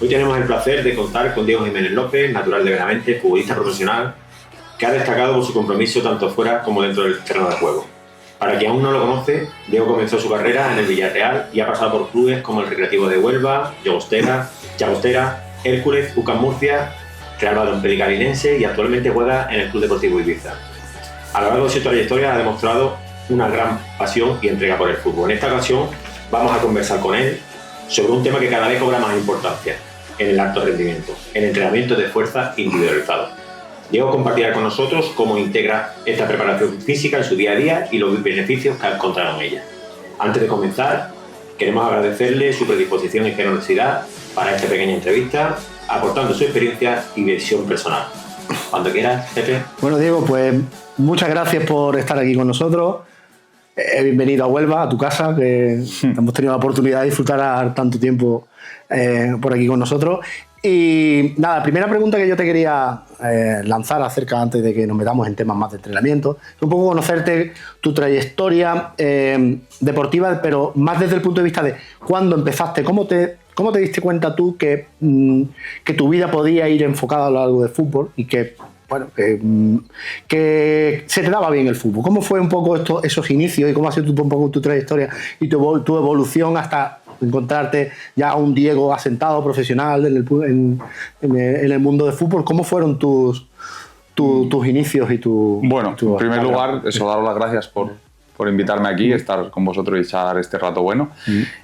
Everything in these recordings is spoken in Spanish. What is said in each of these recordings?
Hoy tenemos el placer de contar con Diego Jiménez López, natural de Benavente, futbolista profesional, que ha destacado por su compromiso tanto fuera como dentro del terreno de juego. Para quien aún no lo conoce, Diego comenzó su carrera en el Villarreal y ha pasado por clubes como el Recreativo de Huelva, Llagostera, Hércules, UCAM Murcia, Real Valladolid Calinense y actualmente juega en el Club Deportivo Ibiza. A lo largo de su trayectoria ha demostrado una gran pasión y entrega por el fútbol. En esta ocasión vamos a conversar con él sobre un tema que cada vez cobra más importancia en el alto rendimiento, el entrenamiento de fuerza individualizado. Diego compartirá con nosotros cómo integra esta preparación física en su día a día y los beneficios que ha encontrado en ella. Antes de comenzar, queremos agradecerle su predisposición y generosidad para esta pequeña entrevista, aportando su experiencia y visión personal. Cuando quieras, Pepe. Bueno, Diego, pues muchas gracias por estar aquí con nosotros. Bienvenido a Huelva, a tu casa, que hemos tenido la oportunidad de disfrutar tanto tiempo por aquí con nosotros. Y nada, la primera pregunta que yo te quería lanzar antes de que nos metamos en temas más de entrenamiento, es un poco conocerte tu trayectoria deportiva, pero más desde el punto de vista de cuándo empezaste, cómo te diste cuenta tú que tu vida podía ir enfocada a algo de fútbol y que se te daba bien el fútbol. ¿Cómo fue un poco esos inicios y cómo ha sido un poco tu trayectoria y tu evolución hasta encontrarte ya un Diego asentado, profesional en el mundo del fútbol? ¿Cómo fueron tus inicios y tu... Bueno, en primer lugar, daros las gracias por invitarme aquí, estar con vosotros y echar este rato bueno.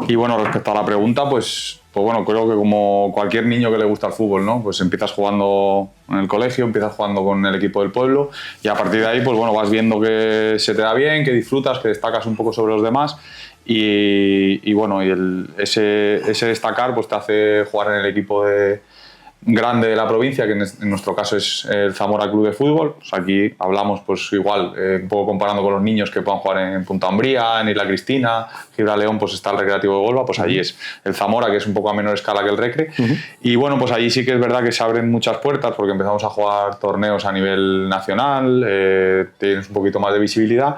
Y bueno, respecto a la pregunta, pues bueno, creo que como cualquier niño que le gusta el fútbol, ¿no? Pues empiezas jugando en el colegio, empiezas jugando con el equipo del pueblo y a partir de ahí, pues bueno, vas viendo que se te da bien, que disfrutas, que destacas un poco sobre los demás y bueno, ese destacar pues te hace jugar en el equipo grande de la provincia, que en nuestro caso es el Zamora Club de Fútbol. Pues aquí hablamos pues igual, un poco comparando con los niños que puedan jugar en Punta Umbría, en Isla Cristina, Gibraleón, pues está el Recreativo de Huelva, pues allí es el Zamora, que es un poco a menor escala que el Recre. Y bueno, pues allí sí que es verdad que se abren muchas puertas porque empezamos a jugar torneos a nivel nacional, tienes un poquito más de visibilidad.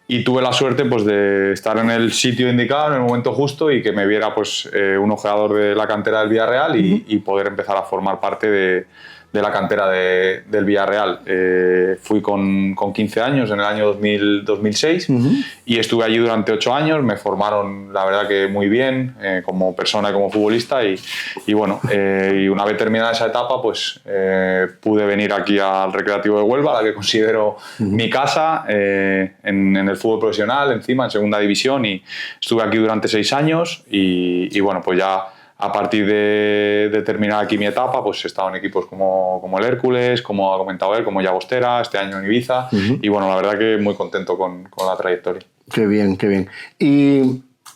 Y tuve la suerte pues, de estar en el sitio indicado, en el momento justo y que me viera pues, un ojeador de la cantera del Villarreal y poder empezar a formar parte de la cantera del Villarreal. Fui con 15 años en el año 2006 y estuve allí durante 8 años. Me formaron, la verdad, que muy bien como persona y como futbolista y bueno, y una vez terminada esa etapa pues pude venir aquí al Recreativo de Huelva, la que considero mi casa, en el fútbol profesional, encima en segunda división, y estuve aquí durante 6 años y bueno, pues ya a partir de terminar aquí mi etapa, pues he estado en equipos como el Hércules, como ha comentado él, como Llagostera, este año en Ibiza, y bueno, la verdad que muy contento con la trayectoria. Qué bien, qué bien. Y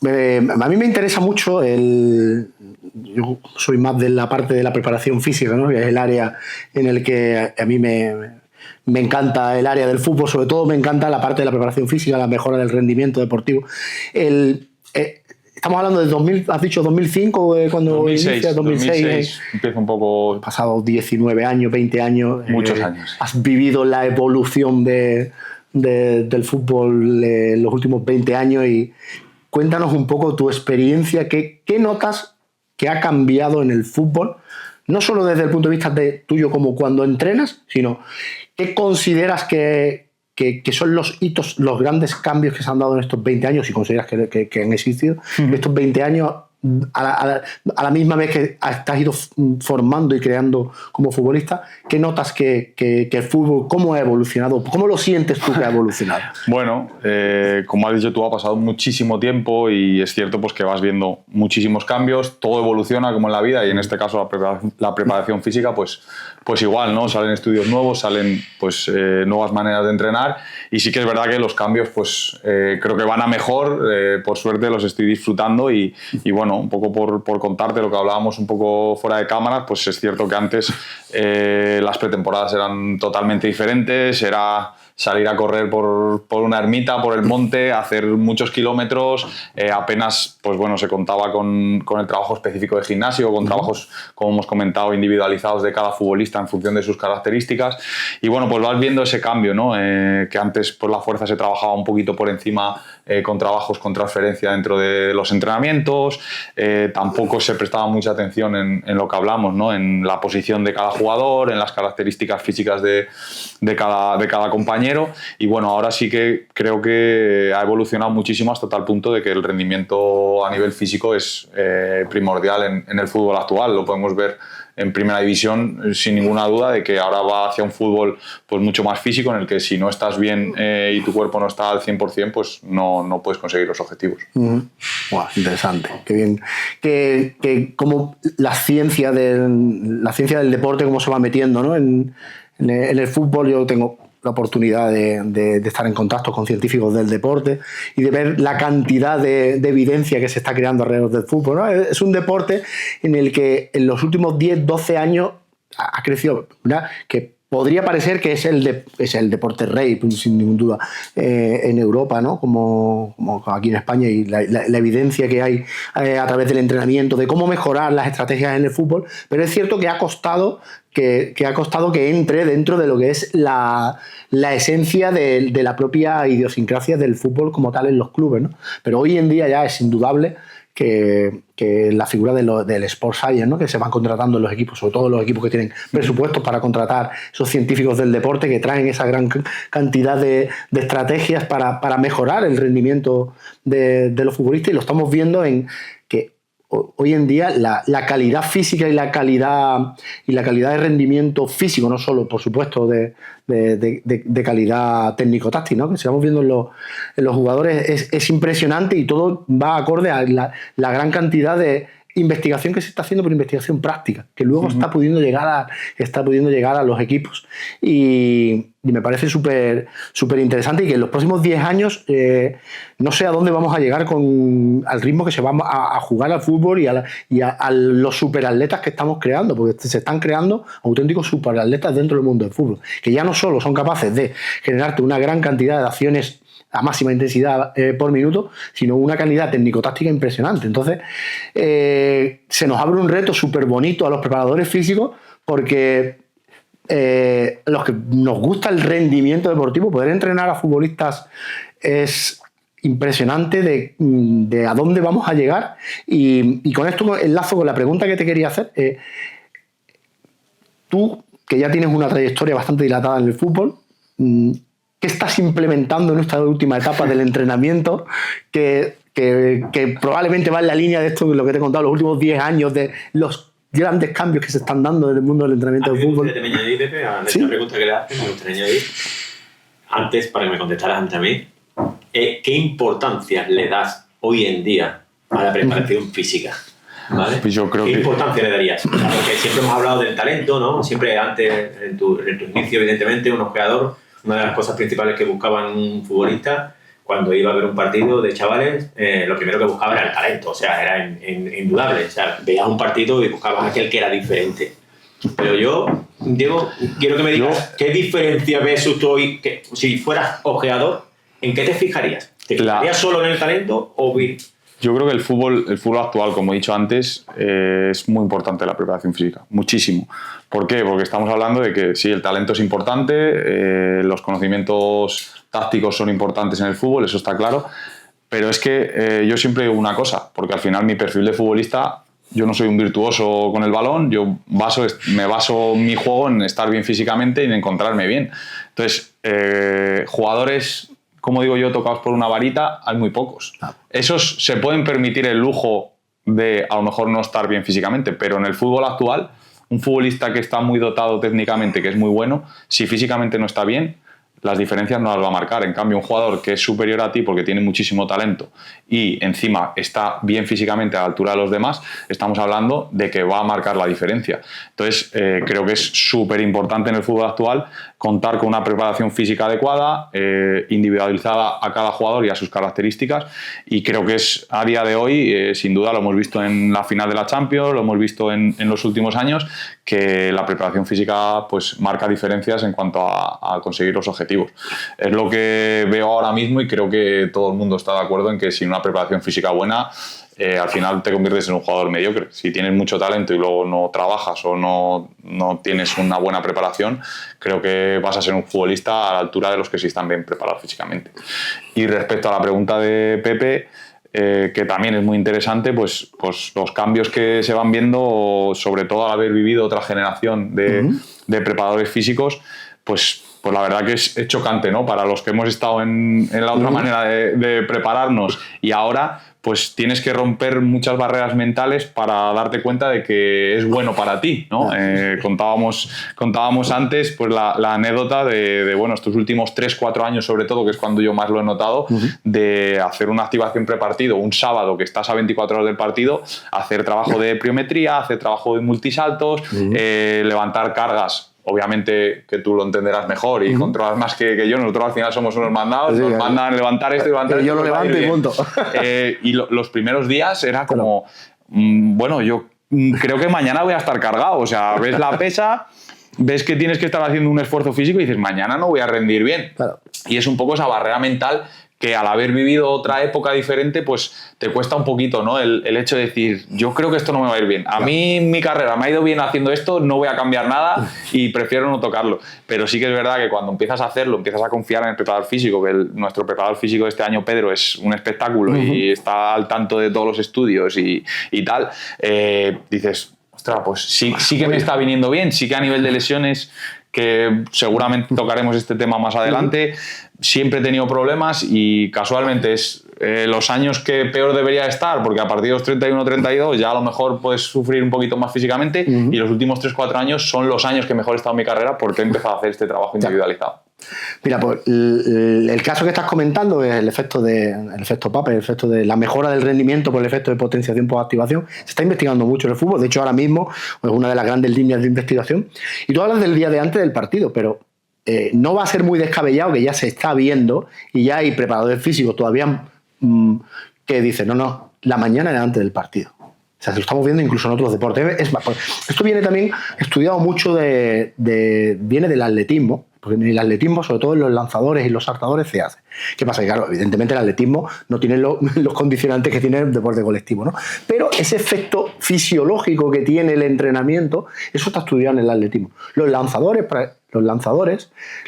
a mí me interesa mucho yo soy más de la parte de la preparación física, ¿no? Que es el área en el que a mí me encanta, el área del fútbol, sobre todo me encanta la parte de la preparación física, la mejora del rendimiento deportivo. Estamos hablando de 2000, has dicho 2005, cuando 2006 empieza un poco... Han pasado 19 años, 20 años. Muchos años. Has vivido la evolución del fútbol en los últimos 20 años y cuéntanos un poco tu experiencia, ¿qué notas que ha cambiado en el fútbol? No solo desde el punto de vista tuyo como cuando entrenas, sino ¿qué consideras que son los hitos, los grandes cambios que se han dado en estos 20 años, si consideras que han existido, en estos 20 años, a la misma vez que te has ido formando y creando como futbolista? ¿Qué notas que el fútbol, cómo ha evolucionado? ¿Cómo lo sientes tú que ha evolucionado? Bueno, como has dicho tú, ha pasado muchísimo tiempo y es cierto pues, que vas viendo muchísimos cambios, todo evoluciona como en la vida y en este caso la preparación física pues igual, ¿no? Salen estudios nuevos, salen pues, nuevas maneras de entrenar y sí que es verdad que los cambios pues, creo que van a mejor, por suerte los estoy disfrutando y bueno, un poco por contarte lo que hablábamos un poco fuera de cámaras, pues es cierto que antes las pretemporadas eran totalmente diferentes, era salir a correr por una ermita, por el monte, hacer muchos kilómetros, apenas pues bueno, se contaba con el trabajo específico de gimnasio, con trabajos, como hemos comentado, individualizados de cada futbolista en función de sus características y bueno, pues vas viendo ese cambio, ¿no? Que antes pues la fuerza se trabajaba un poquito por encima con trabajos con transferencia dentro de los entrenamientos tampoco se prestaba mucha atención en lo que hablamos, ¿no? En la posición de cada jugador, en las características físicas de cada compañero, y bueno, ahora sí que creo que ha evolucionado muchísimo hasta tal punto de que el rendimiento a nivel físico es primordial en el fútbol actual. Lo podemos ver en primera división sin ninguna duda de que ahora va hacia un fútbol pues mucho más físico, en el que si no estás bien y tu cuerpo no está al 100%, pues no puedes conseguir los objetivos. Wow, interesante, qué bien. Que como la ciencia del deporte, cómo se va metiendo, ¿no? En el fútbol. Yo tengo la oportunidad de estar en contacto con científicos del deporte y de ver la cantidad de evidencia que se está creando alrededor del fútbol, ¿no? Es un deporte en el que en los últimos 10, 12 años ha crecido, ¿verdad? Que podría parecer que es el deporte rey, sin ninguna duda, en Europa, ¿no? Como aquí en España, y la evidencia que hay a través del entrenamiento, de cómo mejorar las estrategias en el fútbol, pero es cierto que ha costado que entre dentro de lo que es la esencia de la propia idiosincrasia del fútbol como tal en los clubes, ¿no? Pero hoy en día ya es indudable que la figura del Sport Science, ¿no? Que se van contratando en los equipos, sobre todo los equipos que tienen presupuestos para contratar esos científicos del deporte, que traen esa gran cantidad de estrategias para mejorar el rendimiento de los futbolistas, y lo estamos viendo en que hoy en día la calidad física y la calidad de rendimiento físico, no solo, por supuesto, de calidad técnico-táctil, ¿no? Que estamos viendo en los jugadores es impresionante, y todo va acorde a la gran cantidad de investigación que se está haciendo, por investigación práctica, que luego está pudiendo llegar a los equipos. Y me parece súper interesante, y que en los próximos 10 años no sé a dónde vamos a llegar al ritmo que se va a jugar al fútbol y a los superatletas que estamos creando, porque se están creando auténticos superatletas dentro del mundo del fútbol, que ya no solo son capaces de generarte una gran cantidad de acciones a máxima intensidad por minuto, sino una calidad técnico-táctica impresionante. Entonces, se nos abre un reto súper bonito a los preparadores físicos, porque los que nos gusta el rendimiento deportivo, poder entrenar a futbolistas es impresionante de a dónde vamos a llegar. Y con esto enlazo con la pregunta que te quería hacer. Tú, que ya tienes una trayectoria bastante dilatada en el fútbol, ¿qué estás implementando en esta última etapa del entrenamiento que probablemente va en la línea de esto, lo que te he contado, los últimos 10 años, de los grandes cambios que se están dando en el mundo del entrenamiento del fútbol? Me añadir, Pepe, a la ¿Sí? pregunta que le haces, me gustaría añadir, antes, para que me contestaras antes a mí, ¿qué importancia le das hoy en día a la preparación física? ¿Vale? Pues yo creo ¿Qué importancia le darías? O sea, porque siempre hemos hablado del talento, ¿no? Siempre antes, en tu inicio, evidentemente, un ojeador, una de las cosas principales que buscaban un futbolista cuando iba a ver un partido de chavales, lo primero que buscaba era el talento, o sea, era indudable. O sea, veías un partido y buscabas aquel que era diferente. Pero yo, Diego, quiero que me digas, ¿qué diferencia ves tú hoy? Que, si fueras ojeador, ¿en qué te fijarías? ¿Te fijarías solo en el talento o bien? Yo creo que el fútbol actual, como he dicho antes, es muy importante la preparación física, muchísimo. ¿Por qué? Porque estamos hablando de que sí, el talento es importante, los conocimientos tácticos son importantes en el fútbol, eso está claro, pero es que yo siempre digo una cosa, porque al final mi perfil de futbolista, yo no soy un virtuoso con el balón, me baso mi juego en estar bien físicamente y en encontrarme bien. Entonces, jugadores, como digo yo, tocados por una varita, hay muy pocos. Esos se pueden permitir el lujo de a lo mejor no estar bien físicamente, pero en el fútbol actual, un futbolista que está muy dotado técnicamente, que es muy bueno, si físicamente no está bien, las diferencias no las va a marcar. En cambio, un jugador que es superior a ti porque tiene muchísimo talento y encima está bien físicamente a la altura de los demás, estamos hablando de que va a marcar la diferencia. Entonces, creo que es súper importante en el fútbol actual contar con una preparación física adecuada, individualizada a cada jugador y a sus características, y creo que es a día de hoy, sin duda lo hemos visto en la final de la Champions, lo hemos visto en los últimos años, que la preparación física pues marca diferencias en cuanto a conseguir los objetivos. Es lo que veo ahora mismo, y creo que todo el mundo está de acuerdo en que sin una preparación física buena, al final te conviertes en un jugador mediocre. Si tienes mucho talento y luego no trabajas o no tienes una buena preparación, creo que vas a ser un futbolista a la altura de los que sí están bien preparados físicamente. Y respecto a la pregunta de Pepe, que también es muy interesante, pues los cambios que se van viendo, sobre todo al haber vivido otra generación de preparadores físicos, pues la verdad que es chocante, ¿no? Para los que hemos estado en la otra manera de prepararnos, y ahora pues tienes que romper muchas barreras mentales para darte cuenta de que es bueno para ti, ¿no? Contábamos antes pues la anécdota de bueno, estos últimos 3-4 años sobre todo, que es cuando yo más lo he notado, de hacer una activación prepartido un sábado que estás a 24 horas del partido, hacer trabajo de pliometría, hacer trabajo de multisaltos, levantar cargas. Obviamente que tú lo entenderás mejor y controlas más que yo. Nosotros al final somos unos mandados, nos mandan levantar esto y levantar esto. Yo lo levanto y punto. Y los primeros días era como, bueno, yo creo que mañana voy a estar cargado. O sea, ves la pesa, ves que tienes que estar haciendo un esfuerzo físico y dices, mañana no voy a rendir bien. Claro. Y es un poco esa barrera mental que al haber vivido otra época diferente, pues te cuesta un poquito, ¿no? El hecho de decir, yo creo que esto no me va a ir bien. A mí mi carrera me ha ido bien haciendo esto, no voy a cambiar nada y prefiero no tocarlo. Pero sí que es verdad que cuando empiezas a hacerlo, empiezas a confiar en el preparador físico, que nuestro preparador físico de este año, Pedro, es un espectáculo y está al tanto de todos los estudios y tal, dices, ostras, pues sí que me está viniendo bien, sí que a nivel de lesiones, que seguramente tocaremos este tema más adelante, siempre he tenido problemas y casualmente es los años que peor debería estar, porque a partir de los 31-32 ya a lo mejor puedes sufrir un poquito más físicamente, y los últimos 3-4 años son los años que mejor he estado en mi carrera porque he empezado a hacer este trabajo individualizado. Mira, pues el caso que estás comentando es el efecto PAPE, el efecto de la mejora del rendimiento por el efecto de potenciación por activación. Se está investigando mucho en el fútbol, de hecho ahora mismo es una de las grandes líneas de investigación. Y tú hablas del día de antes del partido, pero no va a ser muy descabellado, que ya se está viendo y ya hay preparadores físicos todavía que dicen, no, la mañana de antes del partido. O sea, se lo estamos viendo incluso en otros deportes. Es más, esto viene también estudiado mucho viene del atletismo, porque en el atletismo, sobre todo en los lanzadores y los saltadores, se hace. ¿Qué pasa? Que claro, evidentemente el atletismo no tiene los condicionantes que tiene el deporte colectivo, ¿no? Pero ese efecto fisiológico que tiene el entrenamiento, eso está estudiado en el atletismo. Los lanzadores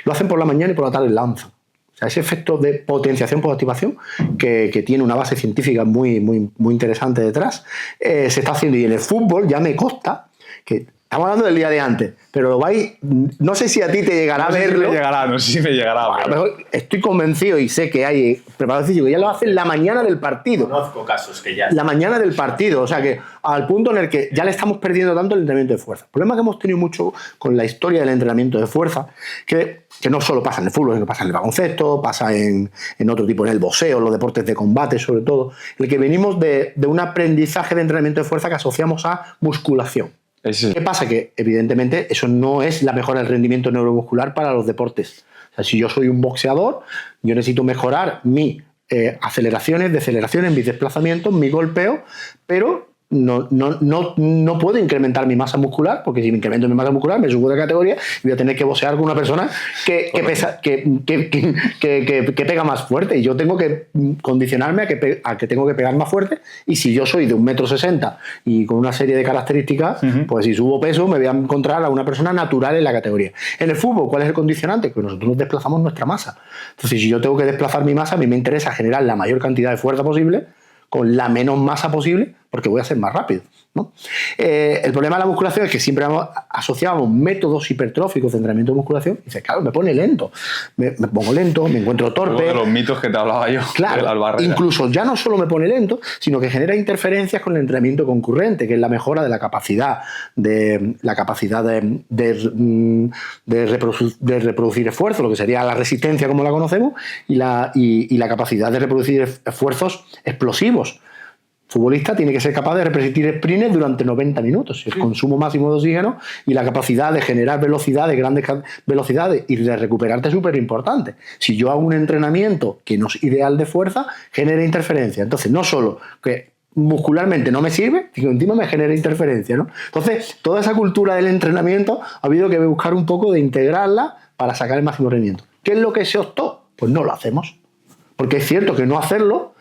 lo hacen por la mañana y por la tarde lanzan. O sea, ese efecto de potenciación por activación, que tiene una base científica muy, muy, muy interesante detrás, se está haciendo. Y en el fútbol ya me consta que estamos hablando del día de antes, pero lo vais, no sé si a ti te llegará a verlo. No sé si me llegará. A lo mejor estoy convencido y sé que hay preparadores físicos que ya lo hacen la mañana del partido. Conozco casos que ya. La mañana del partido, o sea que al punto en el que ya le estamos perdiendo tanto el entrenamiento de fuerza. El problema que hemos tenido mucho con la historia del entrenamiento de fuerza, que no solo pasa en el fútbol, sino que pasa en el baloncesto, pasa en otro tipo, en el boxeo, en los deportes de combate sobre todo, en el que venimos de un aprendizaje de entrenamiento de fuerza que asociamos a musculación. ¿Qué pasa? Que evidentemente eso no es la mejora del rendimiento neuromuscular para los deportes. O sea, si yo soy un boxeador, yo necesito mejorar mi aceleraciones, deceleraciones, mis desplazamientos, mi golpeo, pero no puedo incrementar mi masa muscular, porque si me incremento mi masa muscular me subo de categoría y voy a tener que boxear con una persona que pega más fuerte, y yo tengo que condicionarme a que tengo que pegar más fuerte. Y si yo soy de 1,60 m y con una serie de características, pues si subo peso me voy a encontrar a una persona natural en la categoría. En el fútbol, ¿cuál es el condicionante? Que nosotros nos desplazamos nuestra masa. Entonces, si yo tengo que desplazar mi masa, a mí me interesa generar la mayor cantidad de fuerza posible con la menos masa posible, porque voy a ser más rápido, ¿no? El problema de la musculación es que siempre asociamos métodos hipertróficos de entrenamiento de musculación y dices, claro, me pone lento, me pongo lento, me encuentro torpe. Uno de los mitos que te hablaba yo. Claro, incluso ya no solo me pone lento, sino que genera interferencias con el entrenamiento concurrente, que es la mejora de la capacidad de reproducir esfuerzo, lo que sería la resistencia como la conocemos, y la capacidad de reproducir esfuerzos explosivos. El futbolista tiene que ser capaz de repetir sprints durante 90 minutos. El consumo máximo de oxígeno y la capacidad de generar velocidades, grandes velocidades, y de recuperarte es súper importante. Si yo hago un entrenamiento que no es ideal de fuerza, genera interferencia. Entonces, no solo que muscularmente no me sirve, sino que encima me genera interferencia, ¿no? Entonces, toda esa cultura del entrenamiento ha habido que buscar un poco de integrarla para sacar el máximo rendimiento. ¿Qué es lo que se optó? Pues no lo hacemos. Porque es cierto que no hacerlo,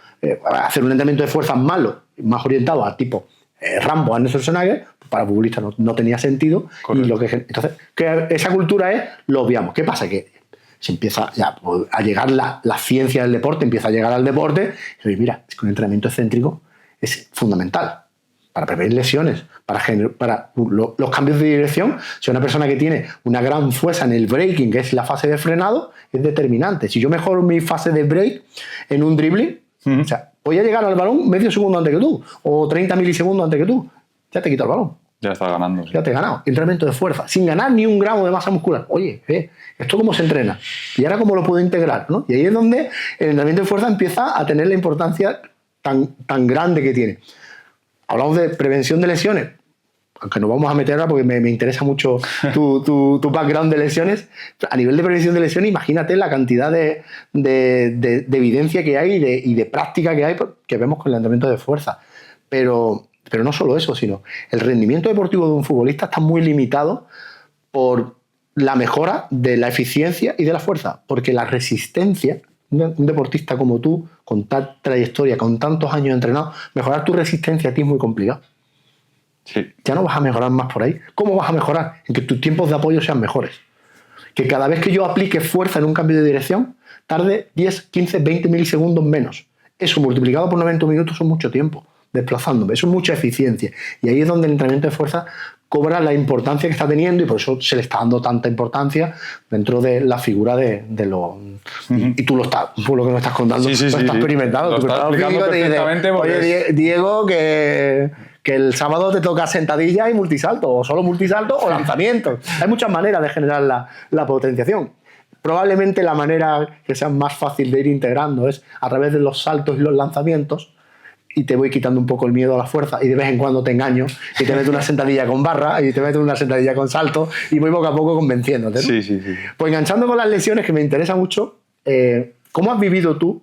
hacer un entrenamiento de fuerza malo, más orientado a tipo Rambo, Arnold Schwarzenegger, para futbolistas no tenía sentido. Y entonces, que esa cultura lo obviamos. ¿Qué pasa? Que se empieza ya a llegar la ciencia del deporte, empieza a llegar al deporte, y mira, es que un entrenamiento excéntrico es fundamental para prevenir lesiones, para los cambios de dirección. Si una persona que tiene una gran fuerza en el braking, que es la fase de frenado, es determinante. Si yo mejoro mi fase de break en un dribbling, o sea, voy a llegar al balón medio segundo antes que tú, o 30 milisegundos antes que tú, ya te quito el balón. Ya estás ganando. Sí. Ya te he ganado. Entrenamiento de fuerza, sin ganar ni un gramo de masa muscular. Oye, ¿esto cómo se entrena? Y ahora cómo lo puedo integrar, ¿no? Y ahí es donde el entrenamiento de fuerza empieza a tener la importancia tan grande que tiene. Hablamos de prevención de lesiones, aunque nos vamos a meter ahora porque me interesa mucho tu background de lesiones. A nivel de prevención de lesiones, imagínate la cantidad de evidencia que hay y de práctica que hay que vemos con el entrenamiento de fuerza. Pero no solo eso, sino el rendimiento deportivo de un futbolista está muy limitado por la mejora de la eficiencia y de la fuerza, porque la resistencia, un deportista como tú, con tal trayectoria, con tantos años entrenado, mejorar tu resistencia a ti es muy complicado. Sí. Ya no vas a mejorar más por ahí. ¿Cómo vas a mejorar? En que tus tiempos de apoyo sean mejores. Que cada vez que yo aplique fuerza en un cambio de dirección, tarde 10, 15, 20 milisegundos menos. Eso multiplicado por 90 minutos son mucho tiempo desplazándome. Eso es mucha eficiencia. Y ahí es donde el entrenamiento de fuerza cobra la importancia que está teniendo, y por eso se le está dando tanta importancia dentro de la figura de los... Y tú lo estás, por lo que nos estás contando, sí, lo estás experimentando. Lo estás explicando perfectamente porque... Oye, Diego, que el sábado te toca sentadilla y multisalto, o solo multisalto o lanzamientos. Hay muchas maneras de generar la potenciación. Probablemente la manera que sea más fácil de ir integrando es a través de los saltos y los lanzamientos, y te voy quitando un poco el miedo a la fuerza, y de vez en cuando te engaño y te meto una sentadilla con barra y te meto una sentadilla con salto, y voy poco a poco convenciéndote, ¿no? Sí. Pues enganchando con las lesiones, que me interesa mucho, ¿cómo has vivido tú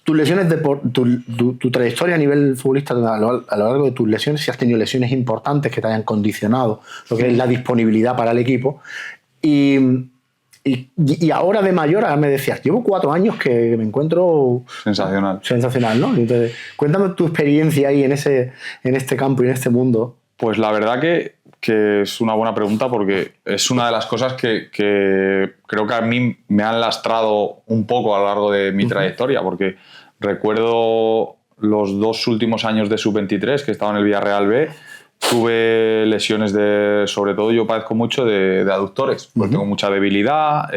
tus lesiones, tu trayectoria a nivel futbolista a lo largo de tus lesiones? Si has tenido lesiones importantes que te hayan condicionado lo que es la disponibilidad para el equipo, y ahora de mayor, ahora me decías, llevo 4 años que me encuentro sensacional, ¿no? Entonces, cuéntame tu experiencia ahí en este campo y en este mundo. Pues la verdad que es una buena pregunta, porque es una de las cosas que creo que a mí me han lastrado un poco a lo largo de mi trayectoria, porque recuerdo los 2 últimos años de sub-23 que estaba en el Villarreal B. Tuve lesiones sobre todo yo padezco mucho de aductores, porque tengo mucha debilidad,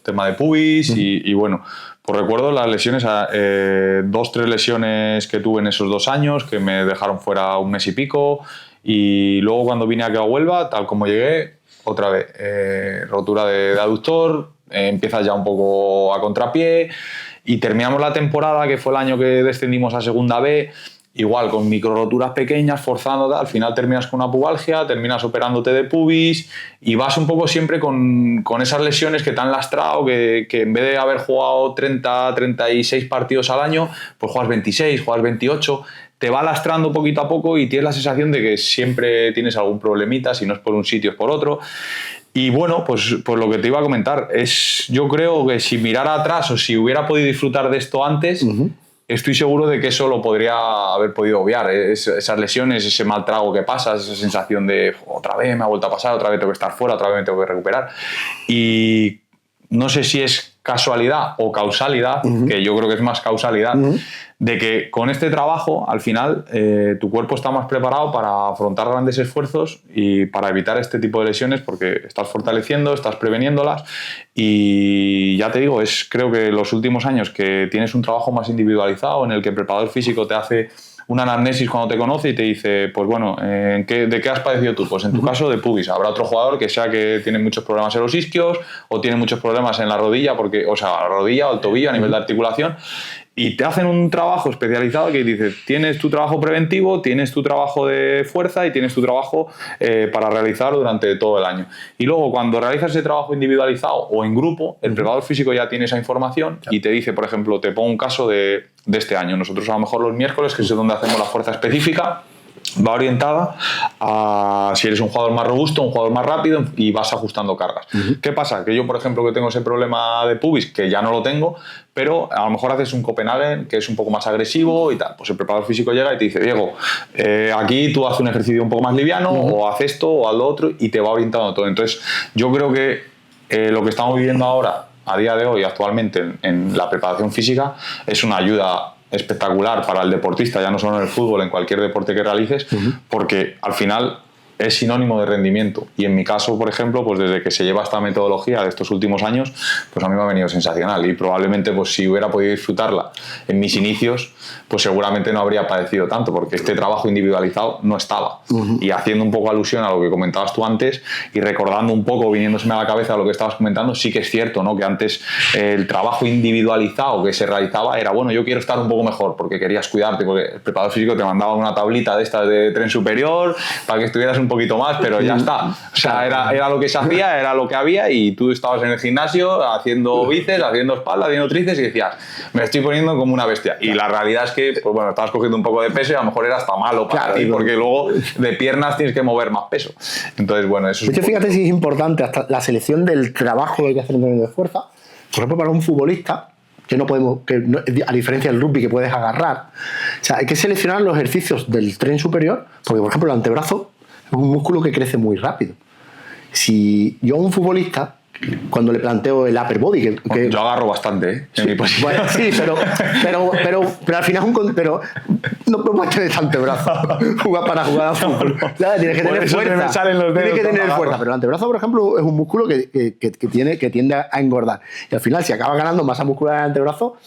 tema de pubis y bueno, pues recuerdo las lesiones, 2-3 lesiones que tuve en esos 2 años que me dejaron fuera 1 mes y pico, y luego cuando vine aquí a Huelva, tal como llegué, otra vez, rotura de aductor, empiezas ya un poco a contrapié, y terminamos la temporada, que fue el año que descendimos a Segunda B, igual, con micro roturas pequeñas, forzándote, al final terminas con una pubalgia, terminas operándote de pubis, y vas un poco siempre con esas lesiones que te han lastrado, que en vez de haber jugado 30, 36 partidos al año, pues juegas 26, juegas 28, te va lastrando poquito a poco y tienes la sensación de que siempre tienes algún problemita, si no es por un sitio es por otro. Y bueno, pues lo que te iba a comentar es, yo creo que si mirara atrás o si hubiera podido disfrutar de esto antes, estoy seguro de que eso lo podría haber podido obviar. Esas lesiones, ese mal trago que pasas, esa sensación de otra vez me ha vuelto a pasar, otra vez tengo que estar fuera, otra vez me tengo que recuperar. Y no sé si es casualidad o causalidad, que yo creo que es más causalidad, de que con este trabajo, al final, tu cuerpo está más preparado para afrontar grandes esfuerzos y para evitar este tipo de lesiones, porque estás fortaleciendo, estás preveniéndolas, y ya te digo, creo que los últimos años que tienes un trabajo más individualizado, en el que el preparador físico te hace una anamnesis cuando te conoce y te dice, pues bueno, ¿de qué has padecido tú? Pues en tu caso de pubis. Habrá otro jugador que sea que tiene muchos problemas en los isquios o tiene muchos problemas en la rodilla, la rodilla o el tobillo a nivel de articulación, y te hacen un trabajo especializado que dice, tienes tu trabajo preventivo, tienes tu trabajo de fuerza y tienes tu trabajo para realizar durante todo el año. Y luego, cuando realizas ese trabajo individualizado o en grupo, el preparador físico ya tiene esa información y te dice, por ejemplo, te pongo un caso de este año. Nosotros a lo mejor los miércoles, que es donde hacemos la fuerza específica, va orientada a si eres un jugador más robusto, un jugador más rápido, y vas ajustando cargas. ¿Qué pasa? Que yo, por ejemplo, que tengo ese problema de pubis, que ya no lo tengo, pero a lo mejor haces un Copenhagen que es un poco más agresivo y tal, pues el preparador físico llega y te dice, Diego, aquí tú haces un ejercicio un poco más liviano, o haz esto o haz lo otro, y te va orientando todo. Entonces yo creo que Lo que estamos viviendo ahora, a día de hoy, actualmente, en la preparación física, es una ayuda espectacular para el deportista, ya no solo en el fútbol, en cualquier deporte que realices, porque al final es sinónimo de rendimiento. Y en mi caso, por ejemplo, pues desde que se lleva esta metodología de estos últimos años, pues a mí me ha venido sensacional. Y probablemente, pues si hubiera podido disfrutarla en mis inicios, pues seguramente no habría padecido tanto, porque este trabajo individualizado no estaba. Y haciendo un poco alusión a lo que comentabas tú antes y recordando un poco, viniéndoseme a la cabeza lo que estabas comentando, sí que es cierto, ¿no? Que antes el trabajo individualizado que se realizaba era, bueno, yo quiero estar un poco mejor porque querías cuidarte, porque el preparador físico te mandaba una tablita de estas de tren superior para que estuvieras un poquito más, pero ya está. O sea, era lo que se hacía, era lo que había, y tú estabas en el gimnasio haciendo bíceps, haciendo espalda, haciendo tríceps y decías, me estoy poniendo como una bestia. Y la realidad es que, pues bueno, estabas cogiendo un poco de peso y a lo mejor era hasta malo para ti, porque luego de piernas tienes que mover más peso. Entonces, bueno, eso es... De hecho, fíjate si es importante hasta la selección del trabajo que hay que hacer en el de fuerza. Por ejemplo, para un futbolista, que no podemos, a diferencia del rugby que puedes agarrar, o sea, hay que seleccionar los ejercicios del tren superior, porque por ejemplo el antebrazo es un músculo que crece muy rápido. Si yo a un futbolista, cuando le planteo el upper body, que yo agarro bastante, en mi posición. Bueno, sí, pero al final pero no puedes tener este antebrazo para jugar a fútbol. Claro, tienes que tener fuerza. Tienes que tener fuerza. Pero el antebrazo, por ejemplo, es un músculo que tiende a engordar. Y al final, si acabas ganando masa muscular en el antebrazo,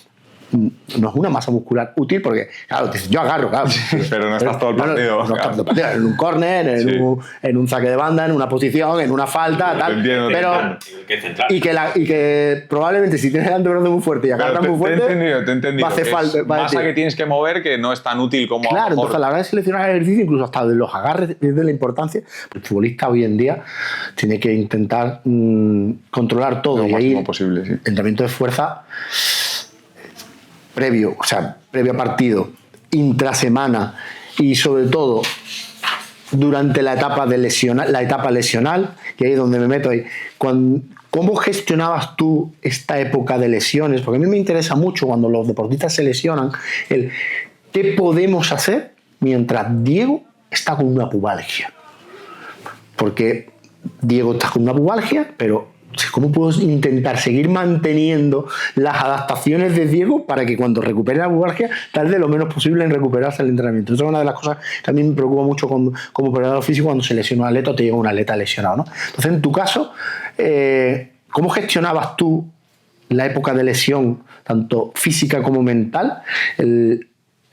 no es una masa muscular útil, porque, claro, yo agarro, claro. Pero no estás todo el partido. No estás todo el partido. En un córner, en un saque de banda, en una posición, en una falta, tal. Entiendo, pero y que probablemente si tienes el antebrazo muy fuerte y agarras muy fuerte, te he entendido. va a hacer falta. Masa que tienes que mover que no es tan útil como claro, a lo mejor. entonces a la hora de seleccionar el ejercicio, incluso hasta de los agarres, es de la importancia. El futbolista hoy en día tiene que intentar controlar todo. Lo y máximo ahí, posible, sí. entrenamiento de fuerza previo a partido, intrasemana y sobre todo durante la etapa lesional, que ahí es donde me meto ahí. ¿Cómo gestionabas tú esta época de lesiones? Porque a mí me interesa mucho cuando los deportistas se lesionan, ¿qué podemos hacer mientras Diego está con una pubalgia? Porque Diego está con una pubalgia, pero ¿cómo puedo intentar seguir manteniendo las adaptaciones de Diego para que cuando recupere la pubalgia tarde lo menos posible en recuperarse el entrenamiento? Esa es una de las cosas que a mí me preocupa mucho como preparador físico cuando se lesiona un atleta o te llega un atleta lesionado, ¿no? Entonces, en tu caso, ¿cómo gestionabas tú la época de lesión, tanto física como mental?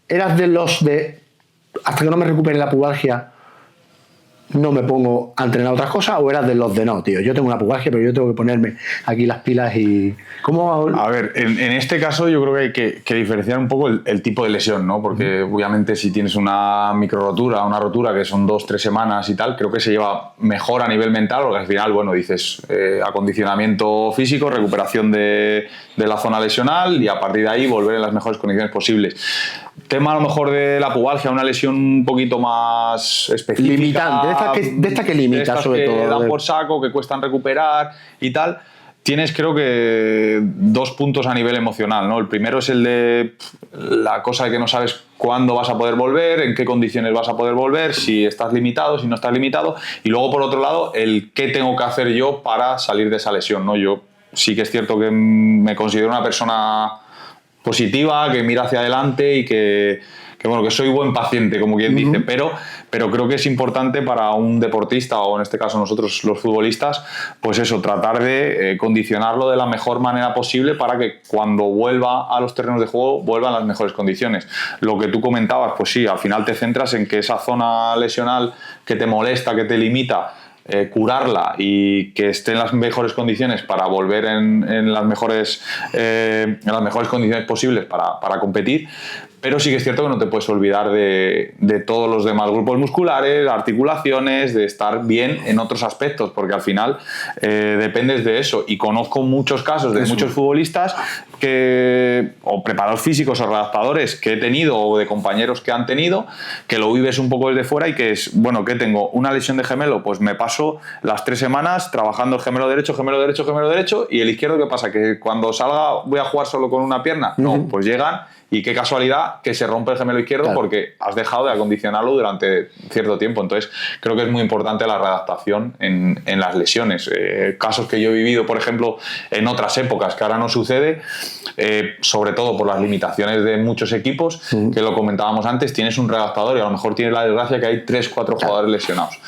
¿Eras de los de hasta que no me recupere la pubalgia no me pongo a entrenar otras cosas, o eras de los de no, tío, yo tengo una pubalgia, pero yo tengo que ponerme aquí las pilas? Y ¿cómo? A ver, en este caso yo creo que hay que diferenciar un poco el tipo de lesión, ¿no? Porque obviamente si tienes una microrotura, una rotura que son 2-3 semanas y tal, creo que se lleva mejor a nivel mental, porque al final, bueno, dices acondicionamiento físico, recuperación de la zona lesional y a partir de ahí volver en las mejores condiciones posibles. Tema a lo mejor de la pubalgia, una lesión un poquito más específica. Limitante, de esta que limita, de estas sobre que todo. Dan por saco, que cuestan recuperar y tal. Tienes, creo que, 2 puntos a nivel emocional, ¿no? El primero es el de la cosa de que no sabes cuándo vas a poder volver, en qué condiciones vas a poder volver, si estás limitado, si no estás limitado. Y luego, por otro lado, el qué tengo que hacer yo para salir de esa lesión, ¿no? Yo sí que es cierto que me considero una persona positiva, que mira hacia adelante y que soy buen paciente, como quien dice, pero creo que es importante para un deportista, o en este caso nosotros los futbolistas, pues eso, tratar de condicionarlo de la mejor manera posible para que cuando vuelva a los terrenos de juego vuelva en las mejores condiciones. Lo que tú comentabas, pues sí, al final te centras en que esa zona lesional que te molesta, que te limita, curarla y que esté en las mejores condiciones para volver en las mejores condiciones posibles para competir. Pero sí que es cierto que no te puedes olvidar de todos los demás grupos musculares, articulaciones, de estar bien en otros aspectos, porque al final dependes de eso. Y conozco muchos casos de muchos futbolistas o preparadores físicos o redactadores que he tenido, o de compañeros que han tenido, que lo vives un poco desde fuera y que es, bueno, ¿qué tengo? ¿Una lesión de gemelo? Pues me paso las 3 semanas trabajando el gemelo derecho, gemelo derecho, gemelo derecho, y el izquierdo, ¿qué pasa? ¿Que cuando salga voy a jugar solo con una pierna? No, pues llegan y qué casualidad que se rompe el gemelo izquierdo porque has dejado de acondicionarlo durante cierto tiempo. Entonces, creo que es muy importante la readaptación en las lesiones. Casos que yo he vivido, por ejemplo, en otras épocas, que ahora no sucede, sobre todo por las limitaciones de muchos equipos, que lo comentábamos antes, tienes un readaptador y a lo mejor tienes la desgracia que hay 3-4 jugadores lesionados.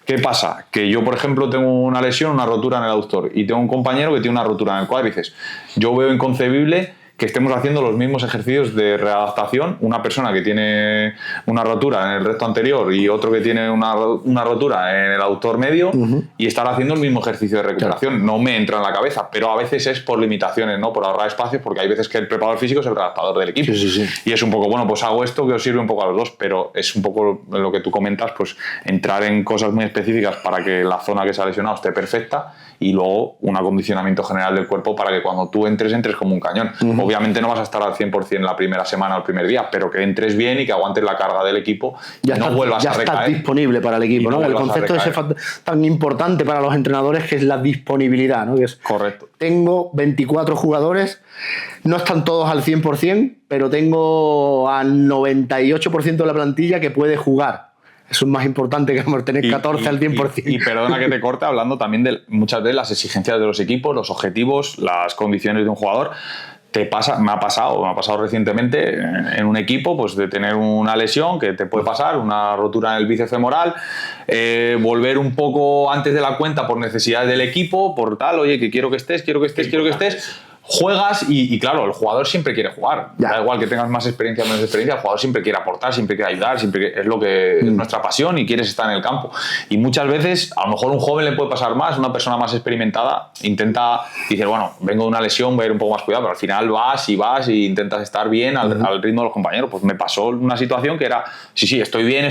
¿Qué pasa? Que yo, por ejemplo, tengo una lesión, una rotura en el aductor, y tengo un compañero que tiene una rotura en el cuádriceps. Yo veo inconcebible que estemos haciendo los mismos ejercicios de readaptación, una persona que tiene una rotura en el recto anterior y otro que tiene una rotura en el aductor medio, y estar haciendo el mismo ejercicio de recuperación. No me entra en la cabeza, pero a veces es por limitaciones, ¿no? Por ahorrar espacios, porque hay veces que el preparador físico es el readaptador del equipo. Y es un poco, bueno, pues hago esto que os sirve un poco a los dos, pero es un poco lo que tú comentas, pues entrar en cosas muy específicas para que la zona que se ha lesionado esté perfecta, y luego un acondicionamiento general del cuerpo para que cuando tú entres como un cañón. Obviamente no vas a estar al 100% la primera semana o el primer día, pero que entres bien y que aguantes la carga del equipo y no vuelvas a recaer. Ya estás disponible para el equipo, ¿no? El concepto ese tan importante para los entrenadores, que es la disponibilidad, ¿no? Que es, correcto. Tengo 24 jugadores, no están todos al 100%, pero tengo al 98% de la plantilla que puede jugar. Eso es más importante que tener 14 al 100%. Y perdona que te corte, hablando también de muchas de las exigencias de los equipos, los objetivos, las condiciones de un jugador. Me ha pasado recientemente en un equipo, pues de tener una lesión que te puede pasar, una rotura en el bíceps femoral, volver un poco antes de la cuenta por necesidades del equipo, por tal, oye, que quiero que estés. Juegas y claro, el jugador siempre quiere jugar. Da igual que tengas más experiencia o menos experiencia, el jugador siempre quiere aportar, siempre quiere ayudar, es lo que es nuestra pasión y quieres estar en el campo. Y muchas veces, a lo mejor un joven le puede pasar más, una persona más experimentada dice, bueno, vengo de una lesión, voy a ir un poco más cuidado, pero al final vas y intentas estar bien al ritmo de los compañeros. Pues me pasó una situación que era, sí, estoy bien,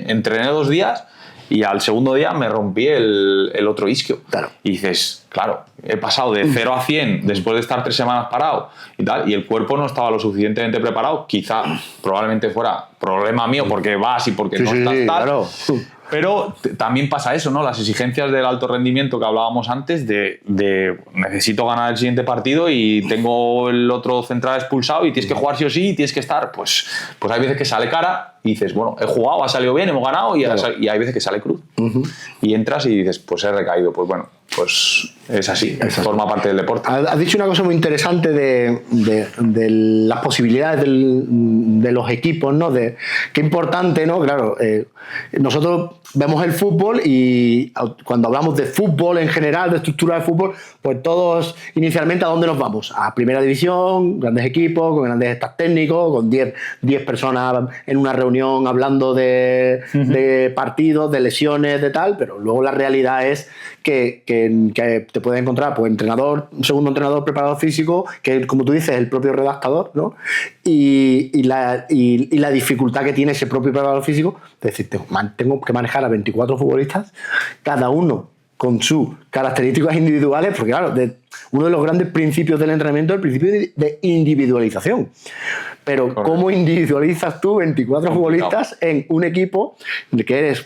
entrené 2 días, y al segundo día me rompí el otro isquio. Y dices, claro, he pasado de 0 a 100 después de estar 3 semanas parado y tal, y el cuerpo no estaba lo suficientemente preparado. Quizá, probablemente fuera problema mío porque vas y porque no estás tal. Claro. Pero también pasa eso, ¿no? Las exigencias del alto rendimiento que hablábamos antes de necesito ganar el siguiente partido y tengo el otro central expulsado y tienes que jugar sí o sí y tienes que estar. Pues hay veces que sale cara y dices, bueno, he jugado, ha salido bien, hemos ganado, y hay veces que sale cruz. Y entras y dices, pues he recaído. Pues bueno, pues es así, forma parte del deporte. Has dicho una cosa muy interesante de las posibilidades de los equipos, ¿no? Qué importante, ¿no? Claro, nosotros vemos el fútbol y cuando hablamos de fútbol en general, de estructura de fútbol, pues todos inicialmente ¿a dónde nos vamos? A primera división, grandes equipos, con grandes staff técnicos, con 10 personas en una reunión hablando de partidos, de lesiones, de tal, pero luego la realidad es que te puedes encontrar pues un segundo entrenador, preparador físico, que como tú dices, es el propio redactador, ¿no? Y la dificultad que tiene ese propio preparador físico, es decir, tengo que manejar a 24 futbolistas, cada uno con sus características individuales, porque claro, uno de los grandes principios del entrenamiento es el principio de individualización. Pero ¿cómo individualizas tú 24 futbolistas en un equipo que eres